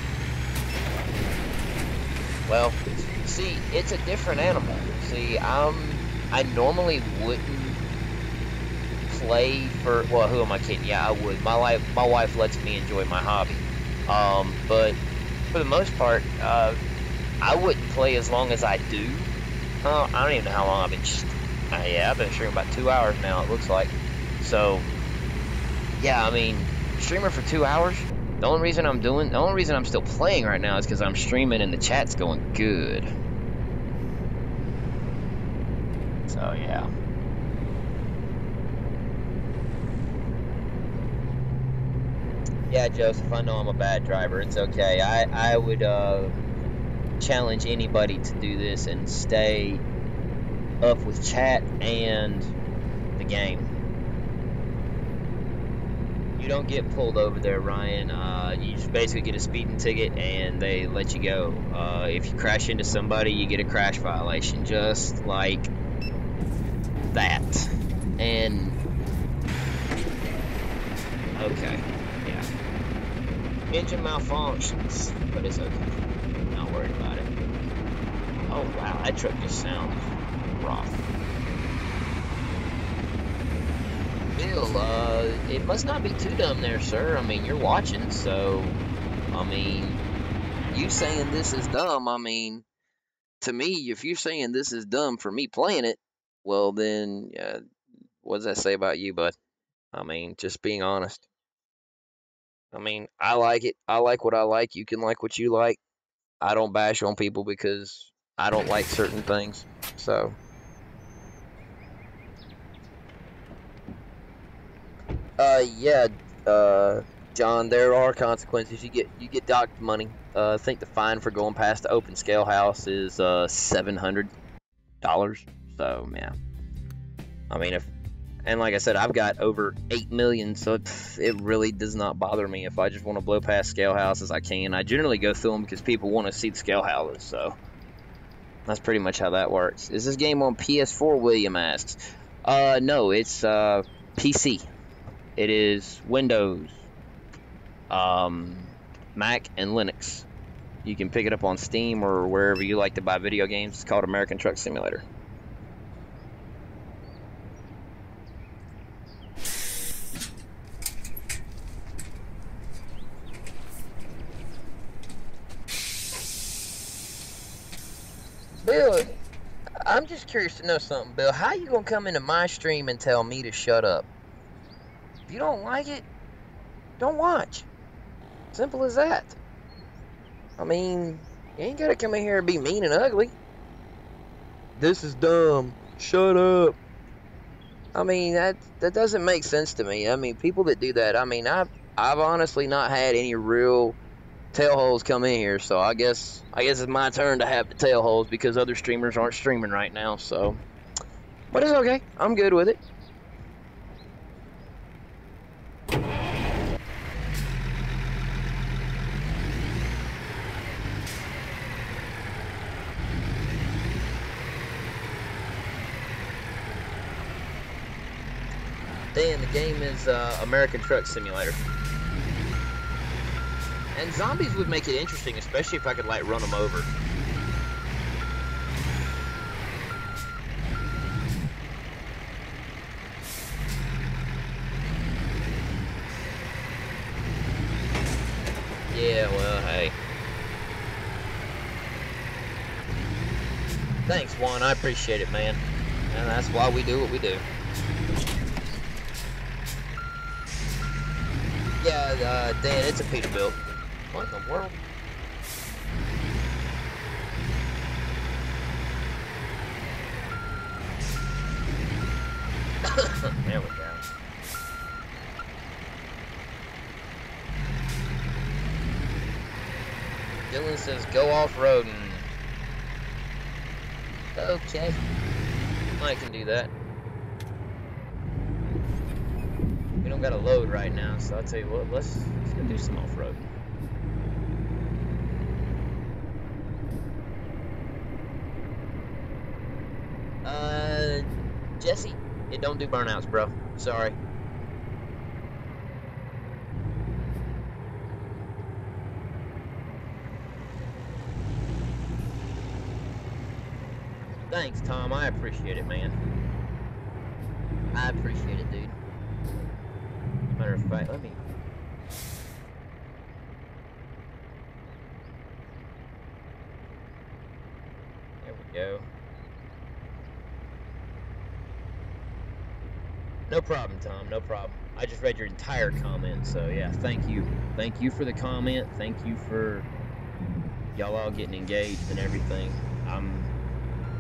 Well, see, it's a different animal. See, I normally wouldn't play for, well, who am I kidding? Yeah, I would. My wife lets me enjoy my hobby. But for the most part, I wouldn't play as long as I do. I don't even know how long I've been. I've been streaming about 2 hours now, it looks like. So, yeah, I mean, streaming for 2 hours, The only reason I'm still playing right now is because I'm streaming and the chat's going good. So yeah. Yeah, Joseph, I know I'm a bad driver. It's okay. I would challenge anybody to do this and stay up with chat and the game. You don't get pulled over there, Ryan. You just basically get a speeding ticket and they let you go. If you crash into somebody, you get a crash violation, just like that. And okay, yeah. Engine malfunctions, but it's okay. Not worried about it. Oh wow, that truck just sounds rough. Bill, it must not be too dumb there, sir. I mean, you're watching, so, I mean, you saying this is dumb, I mean, to me, if you're saying this is dumb for me playing it, well then, what does that say about you, bud? I mean, just being honest. I mean, I like it. I like what I like. You can like what you like. I don't bash on people because I don't like certain things, so. Yeah, John, there are consequences. You get docked money. I think the fine for going past the open scale house is $700. So yeah, I mean and like I said, I've got over 8 million, so it really does not bother me if I just want to blow past scale houses. I can. I generally go through them because people want to see the scale houses. So that's pretty much how that works. Is this game on PS4? William asks. No, it's PC. It is Windows, Mac, and Linux. You can pick it up on Steam or wherever you like to buy video games. It's called American Truck Simulator. Bill, I'm just curious to know something, Bill. How you gonna come into my stream and tell me to shut up? If you don't like it, don't watch. Simple as that. I mean, you ain't gotta come in here and be mean and ugly. This is dumb. Shut up. I mean, that doesn't make sense to me. I mean, people that do that, I mean, I've honestly not had any real tailholes come in here, so I guess it's my turn to have the tailholes because other streamers aren't streaming right now, so. But it's okay. I'm good with it. Dan, the game is American Truck Simulator. And zombies would make it interesting, especially if I could, like, run them over. Yeah, well, hey. Thanks, Juan. I appreciate it, man. And that's why we do what we do. Yeah, Dan, it's a Peterbilt. What in the world? There we go. Dylan says go off-roading. Okay. I can do that. We don't got a load right now, so I'll tell you what, let's go do some off-roading. Jesse, it don't do burnouts, bro. Sorry. Thanks, Tom. I appreciate it, man. I appreciate it, dude. Matter of fact, let me... There we go. No problem, Tom. No problem. I just read your entire comment, so yeah, thank you. Thank you for the comment. Thank you for y'all all getting engaged and everything. I'm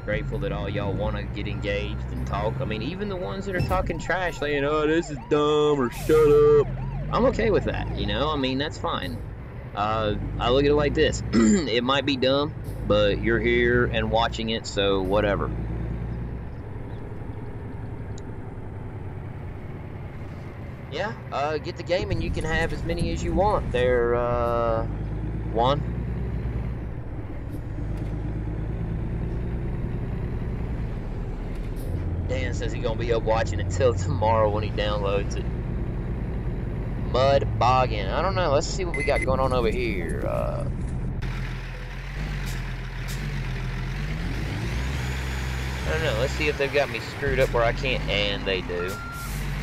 grateful that all y'all want to get engaged and talk. I mean, even the ones that are talking trash, saying, "Oh, this is dumb" or "Shut up," I'm okay with that. You know, I mean, that's fine. I look at it like this: it might be dumb, but you're here and watching it, so whatever. Yeah, get the game and you can have as many as you want. There, one. Dan says he's gonna be up watching until tomorrow when he downloads it. Mud bogging. I don't know. Let's see what we got going on over here. I don't know. Let's see if they've got me screwed up where I can't. And they do.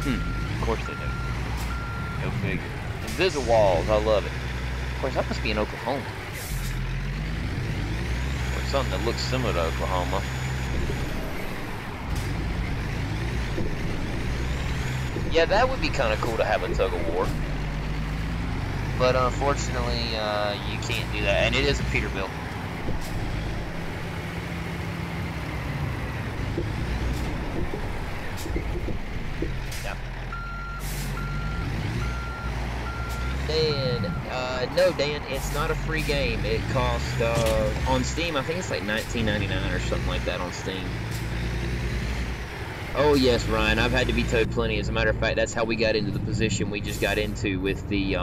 Of course they do. Go figure. Invisible walls. I love it. Of course, that must be in Oklahoma. Or something that looks similar to Oklahoma. Yeah, that would be kind of cool to have a tug of war. But unfortunately, you can't do that. And it is a Peterbilt. Dan, no, Dan, it's not a free game. It costs, on Steam, I think it's like $19.99 or something like that on Steam. Oh, yes, Ryan, I've had to be towed plenty. As a matter of fact, that's how we got into the position we just got into with the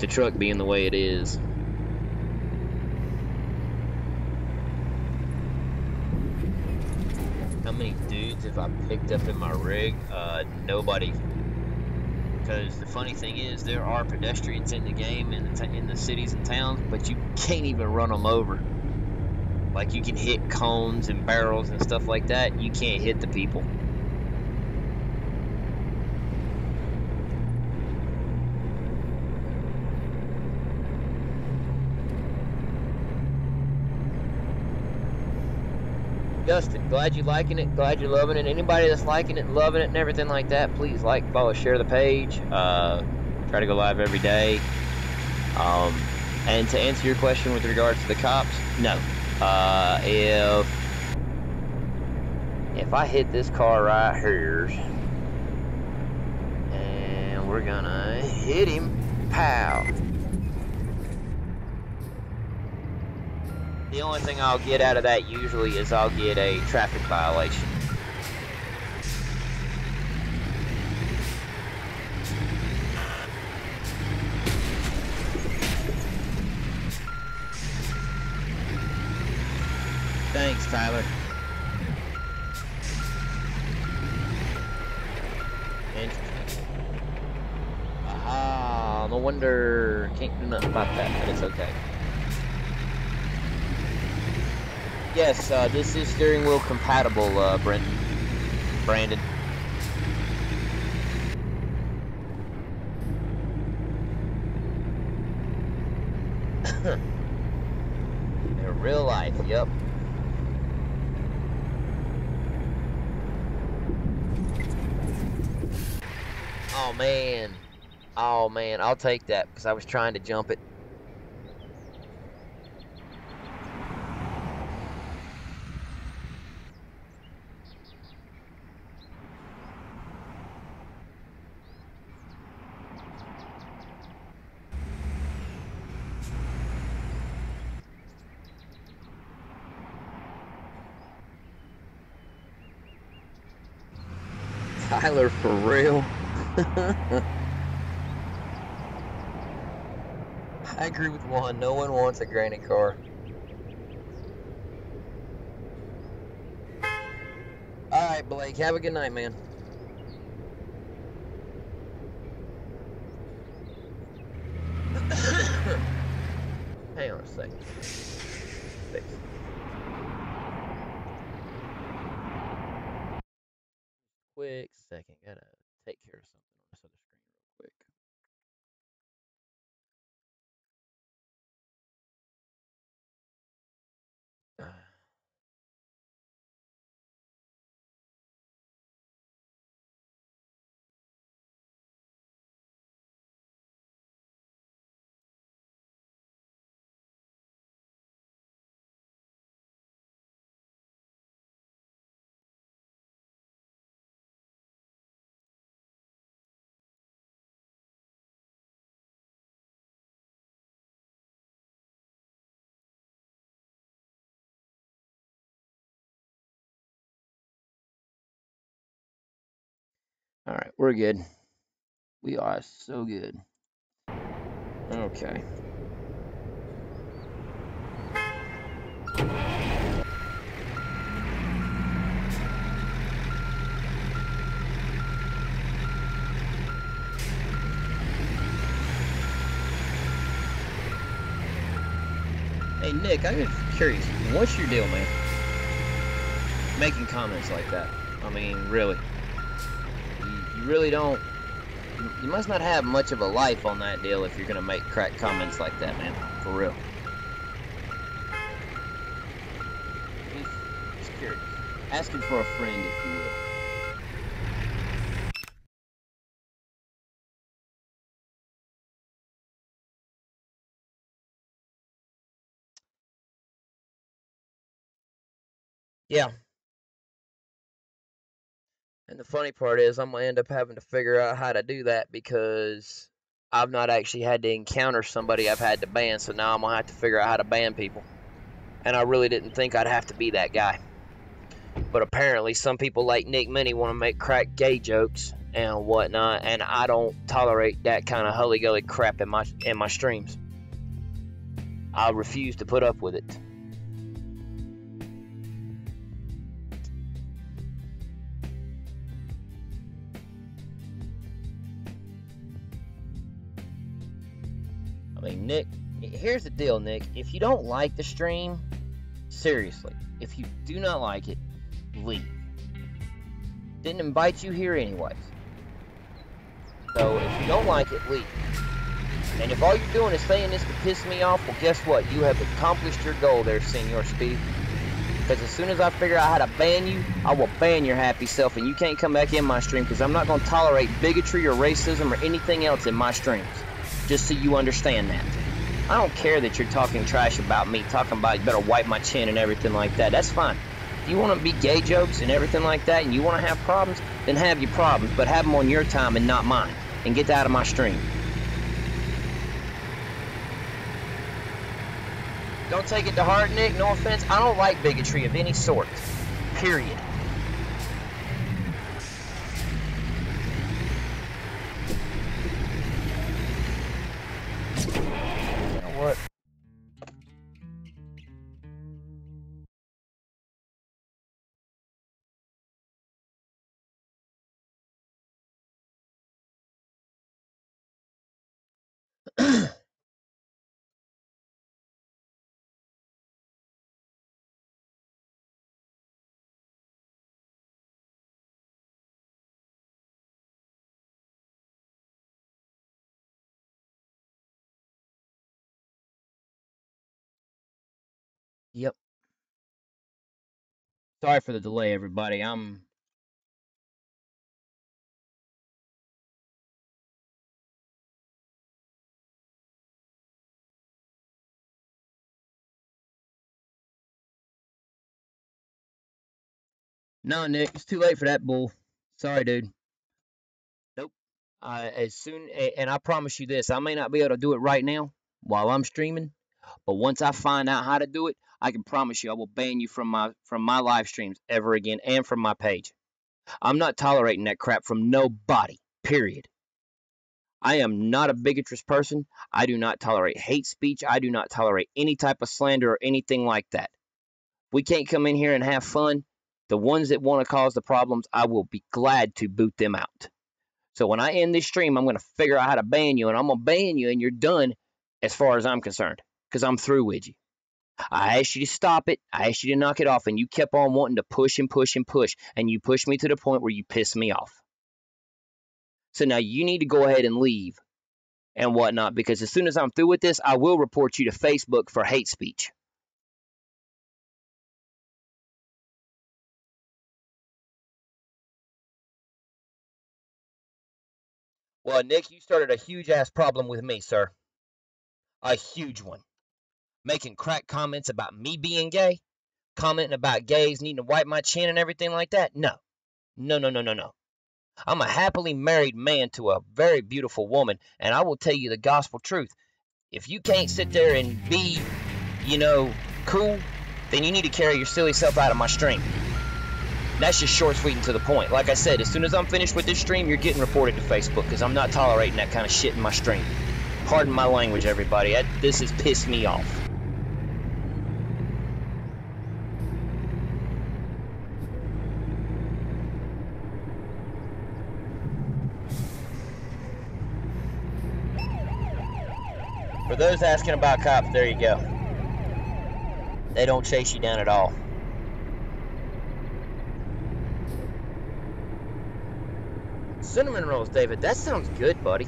truck being the way it is. How many dudes have I picked up in my rig? Nobody. Because the funny thing is, there are pedestrians in the game, in the cities and towns, but you can't even run them over. Like, you can hit cones and barrels and stuff like that. You can't hit the people. Justin, glad you're liking it, glad you're loving it. Anybody that's liking it, loving it, and everything like that, please like, follow, share the page. Try to go live every day. And to answer your question with regards to the cops, no. If I hit this car right here, and we're gonna hit him, pow. The only thing I'll get out of that usually is I'll get a traffic violation. Thanks, Tyler. Interesting. Aha, no wonder. Can't do nothing about that, but it's okay. Yes, this is steering wheel compatible, Brandon. In real life, yep. Oh man. Oh man, I'll take that because I was trying to jump it. Tyler, for real? I agree with Juan. No one wants a granny car. Alright, Blake. Have a good night, man. Hang on a second. Fix. Quick second. Gotta take care of something on this other screen real quick. All right, we're good. We are so good. Okay. Hey, Nick, I'm just curious. What's your deal, man? Making comments like that. I mean, really. You really don't... You must not have much of a life on that deal if you're going to make crack comments like that, man. For real. Just curious. Asking for a friend, if you will. Yeah. And the funny part is I'm going to end up having to figure out how to do that because I've not actually had to encounter somebody I've had to ban, so now I'm going to have to figure out how to ban people. And I really didn't think I'd have to be that guy. But apparently some people like Nick Minnie want to make crack gay jokes and whatnot, and I don't tolerate that kind of hully-gully crap in my streams. I refuse to put up with it. I mean, Nick, here's the deal, Nick. If you don't like the stream, seriously, if you do not like it, leave. Didn't invite you here anyways. So if you don't like it, leave. And if all you're doing is saying this to piss me off, well, guess what? You have accomplished your goal there, Senor Speed. Because as soon as I figure out how to ban you, I will ban your happy self, and you can't come back in my stream because I'm not going to tolerate bigotry or racism or anything else in my streams. Just so you understand that. I don't care that you're talking trash about me, talking about you better wipe my chin and everything like that. That's fine. If you want to be gay jokes and everything like that and you want to have problems, then have your problems, but have them on your time and not mine. And get out of my stream. Don't take it to heart, Nick. No offense. I don't like bigotry of any sort. Period. You know what? Yep. Sorry for the delay, everybody. No, Nick, it's too late for that bull. Sorry, dude. Nope. As soon, and I promise you this, I may not be able to do it right now while I'm streaming, but once I find out how to do it, I can promise you I will ban you from my live streams ever again and from my page. I'm not tolerating that crap from nobody. Period. I am not a bigotrous person. I do not tolerate hate speech. I do not tolerate any type of slander or anything like that. We can't come in here and have fun. The ones that want to cause the problems, I will be glad to boot them out. So when I end this stream, I'm going to figure out how to ban you, and I'm going to ban you, and you're done as far as I'm concerned, because I'm through with you. I asked you to stop it. I asked you to knock it off, and you kept on wanting to push and push and push, and you pushed me to the point where you pissed me off. So now you need to go ahead and leave and whatnot, because as soon as I'm through with this, I will report you to Facebook for hate speech. Well, Nick, you started a huge-ass problem with me, sir. A huge one. Making crack comments about me being gay, commenting about gays needing to wipe my chin and everything like that. No. No, no, no, no, no. I'm a happily married man to a very beautiful woman, and I will tell you the gospel truth. If you can't sit there and be, cool, then you need to carry your silly self out of my stream. That's just short, sweet, and to the point. Like I said, as soon as I'm finished with this stream, you're getting reported to Facebook because I'm not tolerating that kind of shit in my stream. Pardon my language, everybody. This has pissed me off. For those asking about cops, there you go. They don't chase you down at all. Cinnamon rolls, David. That sounds good, buddy.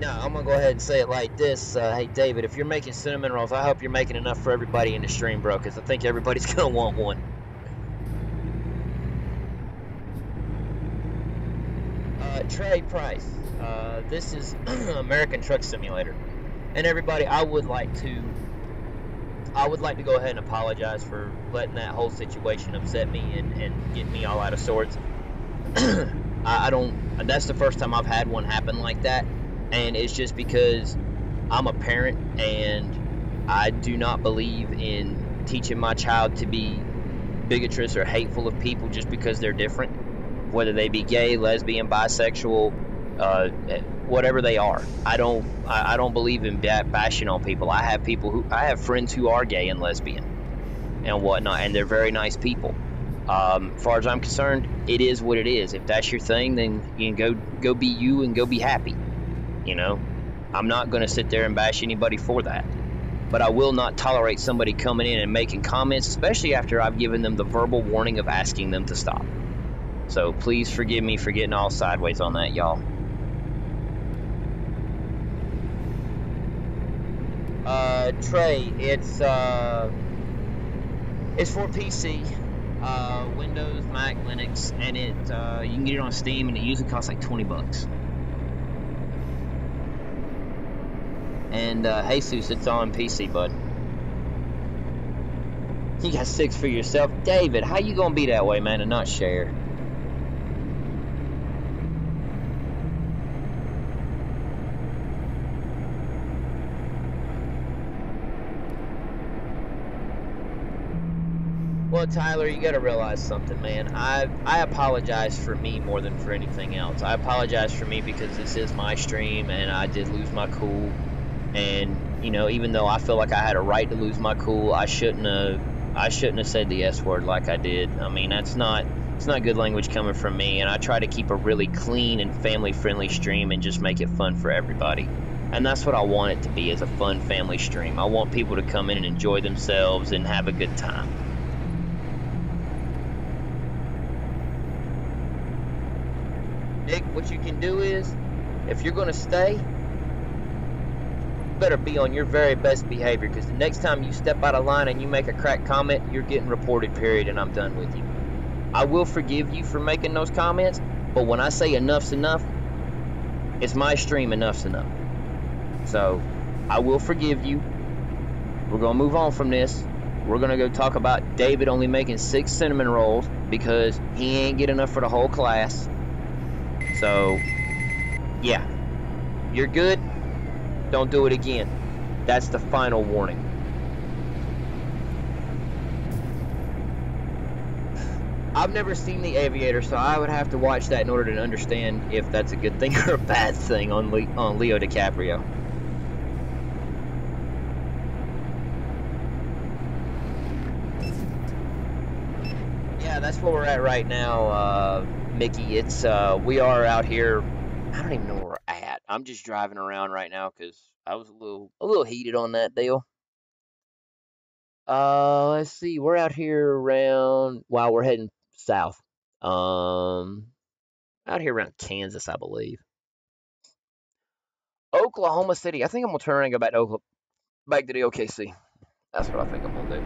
No, I'm going to go ahead and say it like this. Hey, David, if you're making cinnamon rolls, I hope you're making enough for everybody in the stream, bro, because I think everybody's going to want one. Trey Price. This is American Truck Simulator. And everybody, I would like to go ahead and apologize for letting that whole situation upset me and get me all out of sorts. That's the first time I've had one happen like that, and it's just because I'm a parent and I do not believe in teaching my child to be bigotous or hateful of people just because they're different, whether they be gay, lesbian, bisexual, whatever they are. I don't believe in bashing on people. I have friends who are gay and lesbian and whatnot, and they're very nice people. As far as I'm concerned, it is what it is. If that's your thing, then you can go be you and go be happy. You know, I'm not going to sit there and bash anybody for that. But I will not tolerate somebody coming in and making comments, especially after I've given them the verbal warning of asking them to stop. So please forgive me for getting all sideways on that, y'all. Trey, it's for PC, Windows, Mac, Linux, and you can get it on Steam, and it usually costs like $20. And Jesus, it's on PC, bud. You got 6 for yourself, David. How you gonna be that way, man, and not share? Well, Tyler, you gotta realize something, man. I apologize for me more than for anything else. I apologize for me because this is my stream, and I did lose my cool. And you know, even though I feel like I had a right to lose my cool, I shouldn't have said the S word like I did. I mean, it's not good language coming from me. And I try to keep a really clean and family-friendly stream and just make it fun for everybody. And that's what I want it to be, is a fun family stream. I want people to come in and enjoy themselves and have a good time. Nick, what you can do is, if you're going to stay, you better be on your very best behavior, because the next time you step out of line and you make a crack comment, you're getting reported, period, and I'm done with you. I will forgive you for making those comments, but when I say enough's enough, it's my stream, enough's enough. So, I will forgive you. We're going to move on from this. We're going to go talk about David only making 6 cinnamon rolls because he ain't get enough for the whole class. So, yeah, you're good. Don't do it again. That's the final warning. I've never seen The Aviator, so I would have to watch that in order to understand if that's a good thing or a bad thing on Leo DiCaprio. Yeah, that's where we're at right now, Mickey. It's we are out here. I don't even know where we're at. I'm just driving around right now because I was a little heated on that deal. Let's see. We're out here around. Wow, we're heading south. Out here around Kansas, I believe. Oklahoma City. I think I'm gonna turn around and go back to back to the OKC. That's what I think I'm gonna do.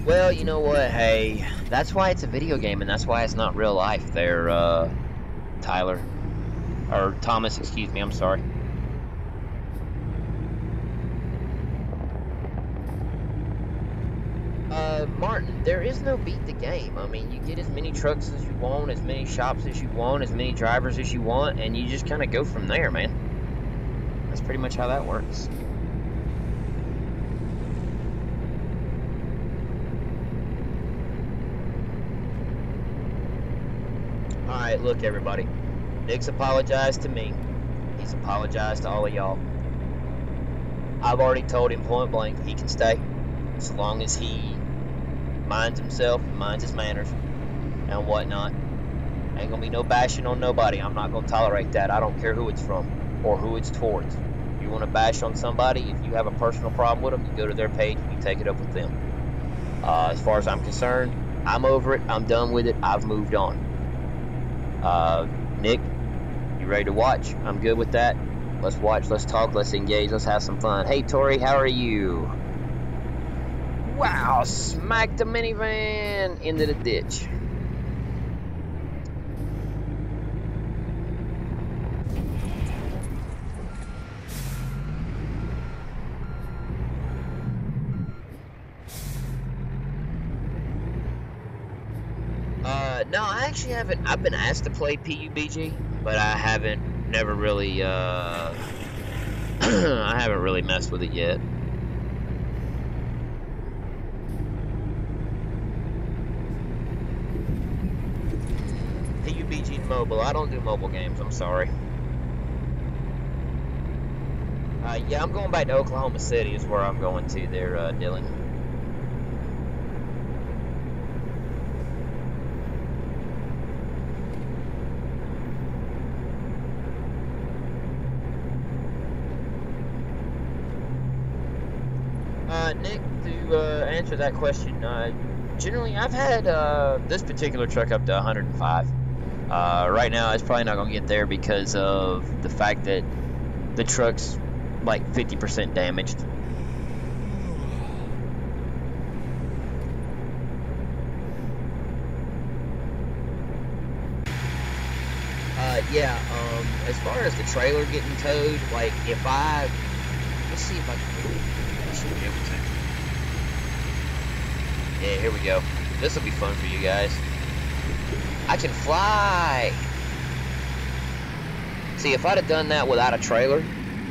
Well, you know what? Hey, that's why it's a video game, and that's why it's not real life. They're Tyler. Or Thomas, excuse me, I'm sorry. Martin, there is no beat the game. I mean, you get as many trucks as you want, as many shops as you want, as many drivers as you want, and you just kind of go from there, man. That's pretty much how that works. Alright, look everybody. Nick's apologized to me. He's apologized to all of y'all. I've already told him point blank he can stay. As long as he minds himself, minds his manners, and whatnot. Ain't gonna be no bashing on nobody. I'm not gonna tolerate that. I don't care who it's from or who it's towards. If you want to bash on somebody, if you have a personal problem with them, you go to their page and you take it up with them. As far as I'm concerned, I'm over it. I'm done with it. I've moved on. Nick, you ready to watch? I'm good with that. Let's watch, let's talk, let's engage, let's have some fun. Hey, Tori, how are you? Wow, smacked the minivan into the ditch. No, I actually haven't. I've been asked to play PUBG, but I haven't, never really, I haven't really messed with it yet. PUBG mobile. I don't do mobile games, I'm sorry. Yeah, I'm going back to Oklahoma City is where I'm going to there, Dylan. Nick, to answer that question, generally I've had this particular truck up to 105. Right now it's probably not going to get there because of the fact that the truck's like 50% damaged. Yeah, as far as the trailer getting towed, like if let's see if I should be able to. Yeah, here we go. This will be fun for you guys. I can fly! See, if I'd have done that without a trailer,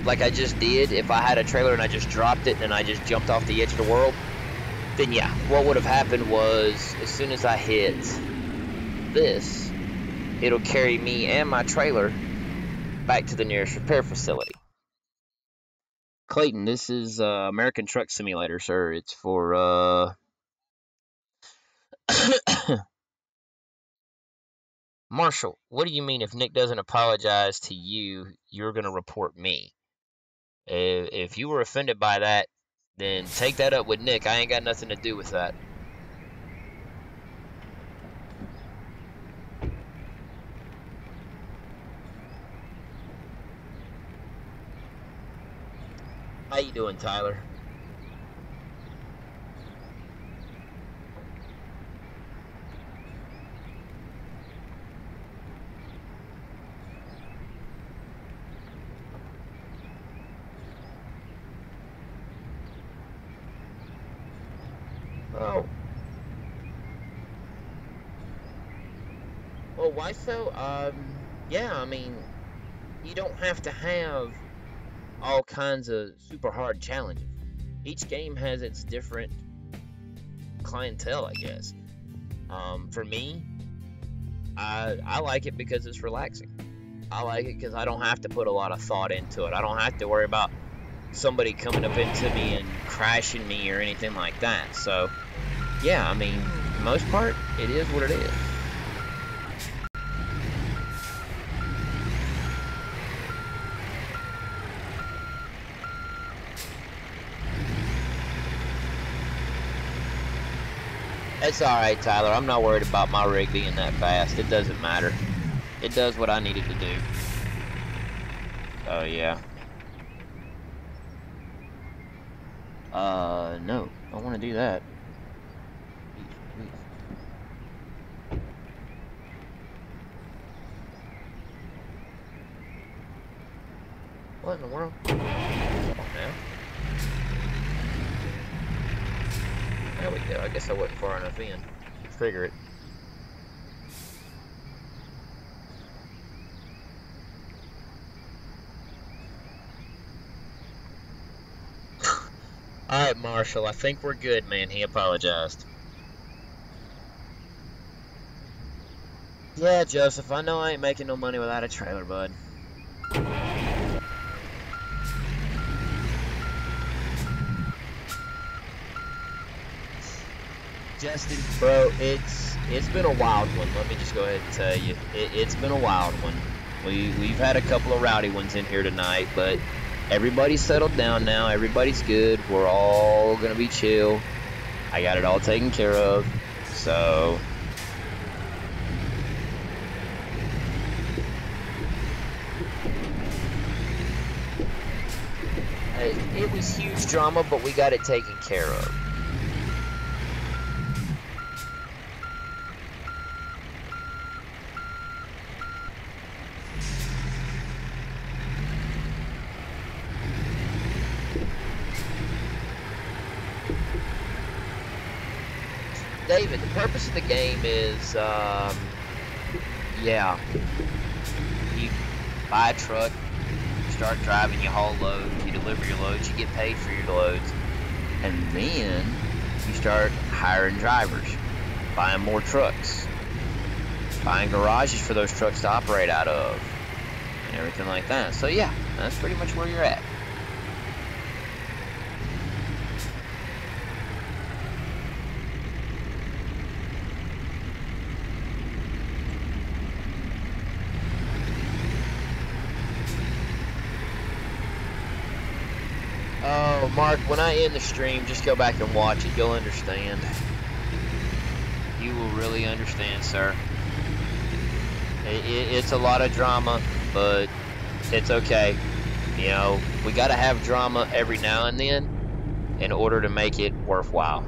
like I just did, if I had a trailer and I just dropped it and I just jumped off the edge of the world, then yeah, what would have happened was, as soon as I hit this, it'll carry me and my trailer back to the nearest repair facility. Clayton, this is American Truck Simulator, sir. It's for, Marshall, what do you mean if Nick doesn't apologize to you, you're going to report me? If you were offended by that, then take that up with Nick. I ain't got nothing to do with that. How you doing, Tyler? Oh. Well, why so? Yeah, I mean, you don't have to have all kinds of super hard challenges. Each game has its different clientele, I guess. For me, I like it because it's relaxing. I like it because I don't have to put a lot of thought into it. I don't have to worry about somebody coming up into me and crashing me or anything like that. So, yeah, I mean, for the most part, it is what it is. It's alright, Tyler. I'm not worried about my rig being that fast. It doesn't matter. It does what I needed to do. Oh, yeah. No. I don't want to do that. Please. What in the world? Come on now. There we go. I guess I wasn't far enough in to trigger it. Alright, Marshall, I think we're good, man. He apologized. Yeah, Joseph, I know I ain't making no money without a trailer, bud. Justin, bro, it's been a wild one. Let me just go ahead and tell you, it's been a wild one. We've had a couple of rowdy ones in here tonight, but everybody's settled down now. Everybody's good. We're all gonna be chill. I got it all taken care of. So it was huge drama, but we got it taken care of. David, the purpose of the game is, yeah, you buy a truck, you start driving, you haul loads, you deliver your loads, you get paid for your loads, and then you start hiring drivers, buying more trucks, buying garages for those trucks to operate out of, and everything like that. So yeah, that's pretty much where you're at. Oh, Mark, when I end the stream, just go back and watch it. You'll understand. You will really understand, sir. It's a lot of drama, but it's okay. You know, we gotta have drama every now and then in order to make it worthwhile.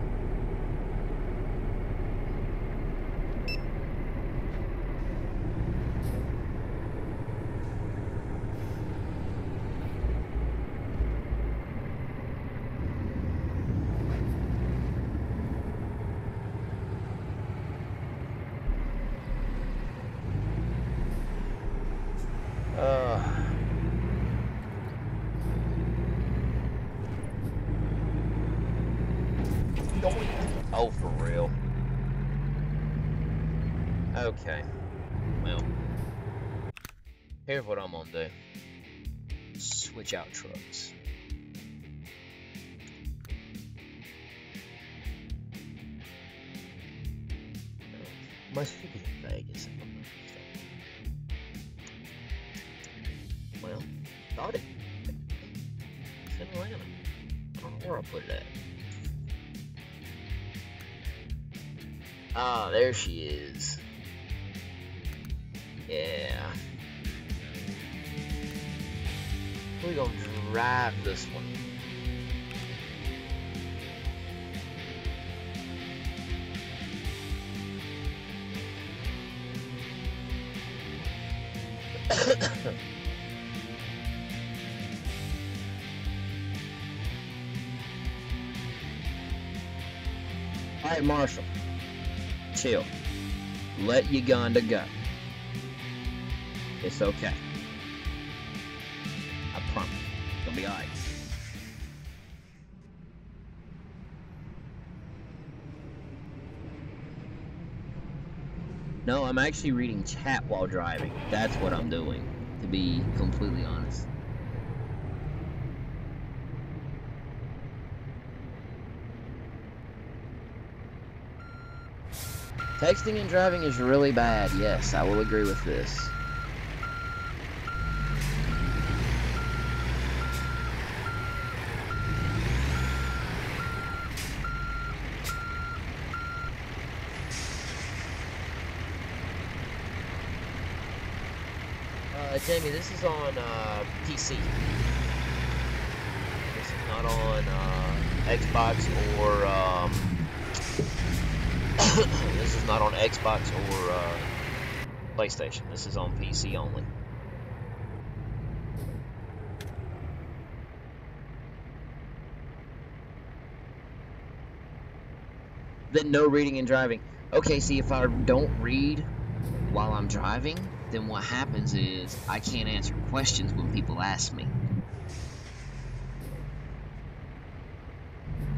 Oh, for real. Okay. Well, here's what I'm gonna do. Switch out trucks. Must be in Vegas. Well, thought it. It's in Atlanta. I don't know where I put it at. Ah, there she is. Yeah. We're gonna drive this one. Alright, Marshall. Chill. Let Uganda go. It's okay. I promise. It'll be alright. No, I'm actually reading chat while driving. That's what I'm doing, to be completely honest. Texting and driving is really bad. Yes, I will agree with this. Jamie, this is on PC. This is not on Xbox or this is not on Xbox or PlayStation. This is on PC only. Then no reading and driving. Okay, see, if I don't read while I'm driving, then what happens is I can't answer questions when people ask me.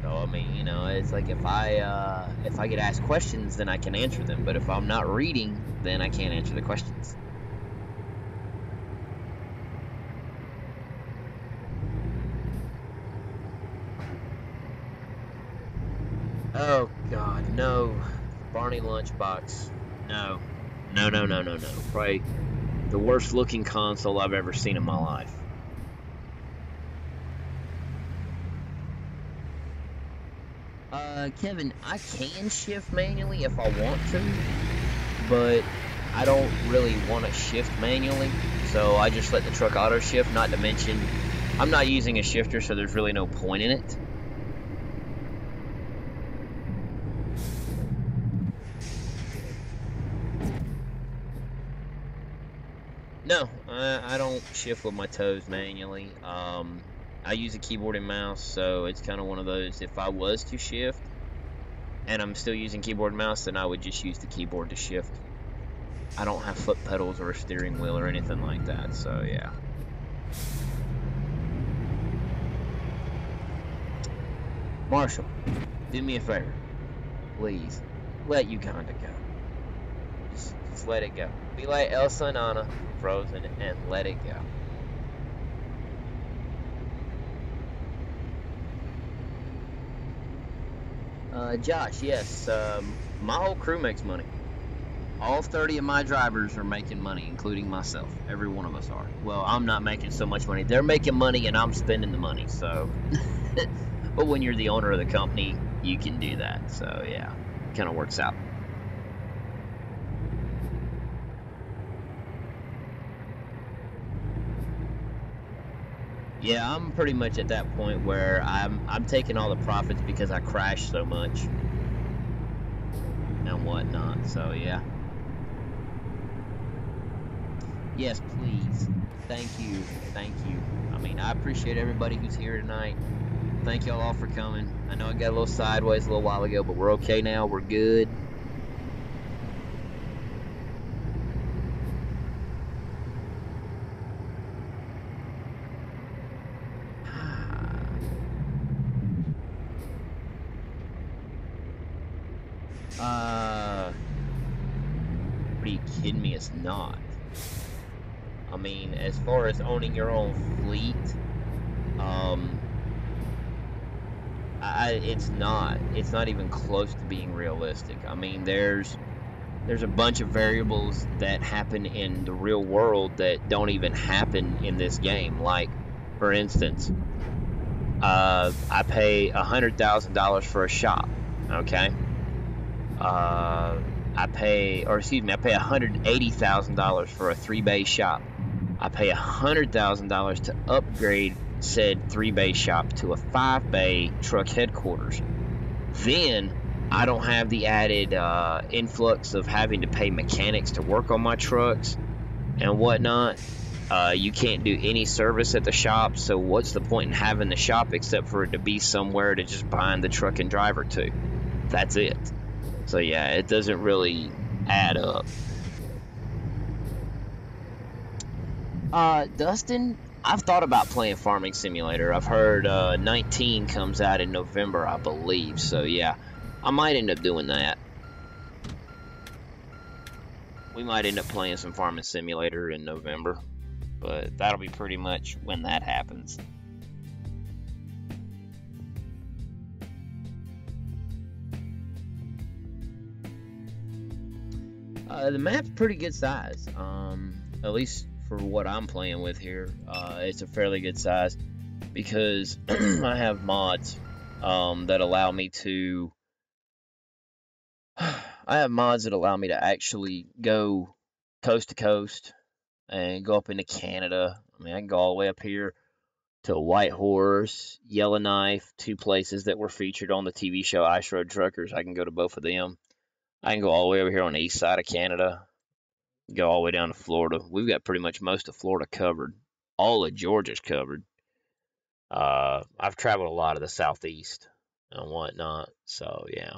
So I mean, you know, it's like if I get asked questions, then I can answer them. But if I'm not reading, then I can't answer the questions. Oh God, no, Barney lunchbox. No, no, no, no, no, no. Probably the worst looking console I've ever seen in my life. Kevin, I can shift manually if I want to, but I don't really want to shift manually, so I just let the truck auto shift, not to mention I'm not using a shifter, so there's really no point in it. No, I don't shift with my toes manually. I use a keyboard and mouse, so it's kind of one of those, if I was to shift and I'm still using keyboard and mouse, then I would just use the keyboard to shift. I don't have foot pedals or a steering wheel or anything like that, so yeah. Marshall, do me a favor. Please, let Uganda go. Just let it go. Be like Elsa and Anna, Frozen, and let it go. Josh, yes, my whole crew makes money. All 30 of my drivers are making money, including myself. Every one of us are. Well, I'm not making so much money. They're making money and I'm spending the money, so. But when you're the owner of the company, you can do that. So, yeah, kind of works out. Yeah, I'm pretty much at that point where I'm taking all the profits because I crash so much and whatnot. So, yeah. Yes, please. Thank you. Thank you. I mean, I appreciate everybody who's here tonight. Thank y'all all for coming. I know I got a little sideways a little while ago, but we're okay now. We're good. What are you kidding me? It's not. I mean, as far as owning your own fleet, um, it's not. It's not even close to being realistic. I mean, there's a bunch of variables that happen in the real world that don't even happen in this game. Like, for instance, I pay $100,000 for a shop. Okay. I pay $180,000 for a 3-bay shop. I pay $100,000 to upgrade said 3-bay shop to a 5-bay truck headquarters. Then I don't have the added influx of having to pay mechanics to work on my trucks and whatnot. You can't do any service at the shop, so what's the point in having the shop except for it to be somewhere to just bind the truck and driver to? That's it. So yeah, it doesn't really add up. Dustin, I've thought about playing Farming Simulator. I've heard 19 comes out in November, I believe. So yeah, I might end up doing that. We might end up playing some Farming Simulator in November, but that'll be pretty much when that happens. The map's pretty good size. At least for what I'm playing with here, it's a fairly good size because I have mods that allow me to. I have mods that allow me to actually go coast to coast and go up into Canada. I mean, I can go all the way up here to Whitehorse, Yellowknife, two places that were featured on the TV show Ice Road Truckers. I can go to both of them. I can go all the way over here on the east side of Canada, go all the way down to Florida. We've got pretty much most of Florida covered. All of Georgia's covered. I've traveled a lot of the southeast and whatnot. So yeah,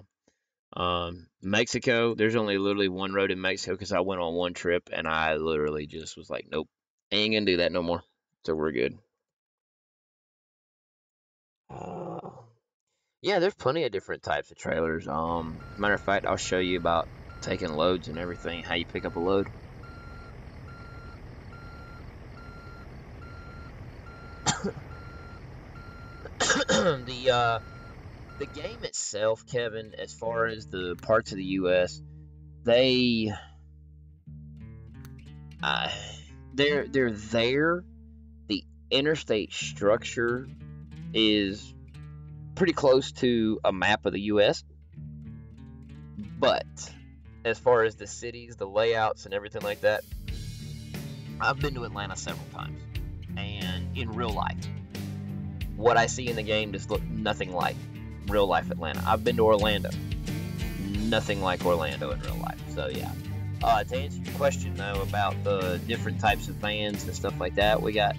Mexico, there's only literally one road in Mexico because I went on one trip and I literally just was like, nope, ain't gonna do that no more. So we're good. Uh, yeah, there's plenty of different types of trailers. As a matter of fact, I'll show you about taking loads and everything, how you pick up a load. The game itself, Kevin, as far as the parts of the U.S., they uh, they're there. The interstate structure is pretty close to a map of the U.S., but as far as the cities, the layouts, and everything like that, I've been to Atlanta several times, and in real life, what I see in the game just look nothing like real life Atlanta. I've been to Orlando, nothing like Orlando in real life. So yeah. To answer your question though about the different types of vans and stuff like that, we got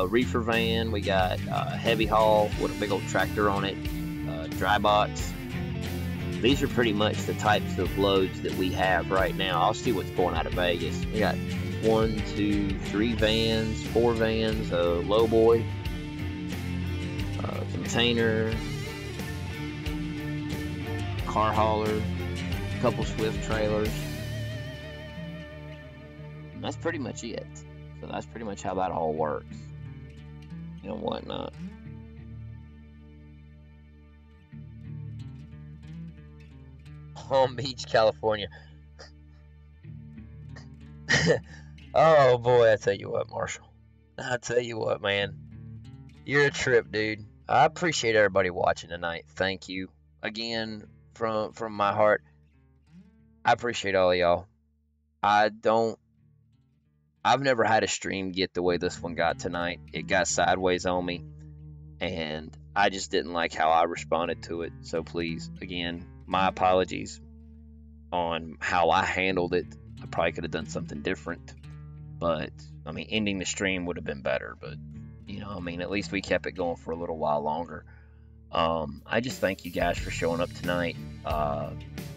reefer van, we got heavy haul with a big old tractor on it, dry box. These are pretty much the types of loads that we have right now. I'll see what's going out of Vegas. We got 1, 2, 3 vans, 4 vans, a low boy, container, car hauler, a couple Swift trailers. And that's pretty much it. So that's pretty much how that all works and whatnot. Palm Beach, California. Oh boy, I tell you what, Marshall. I tell you what, man. You're a trip, dude. I appreciate everybody watching tonight. Thank you again from my heart. I appreciate all of y'all. I've never had a stream get the way this one got tonight. It got sideways on me, and I just didn't like how I responded to it. So please, again, my apologies on how I handled it. I probably could have done something different, but I mean, ending the stream would have been better. But I mean, at least we kept it going for a little while longer. I just thank you guys for showing up tonight.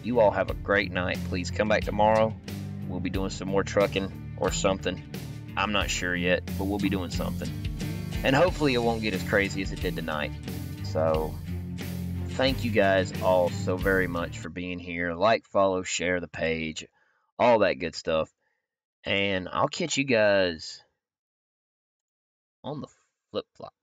You all have a great night. Please come back tomorrow. We'll be doing some more trucking or something. I'm not sure yet, but we'll be doing something. And hopefully it won't get as crazy as it did tonight. So thank you guys all so very much for being here. Like, follow, share the page, all that good stuff. And I'll catch you guys on the flip flop.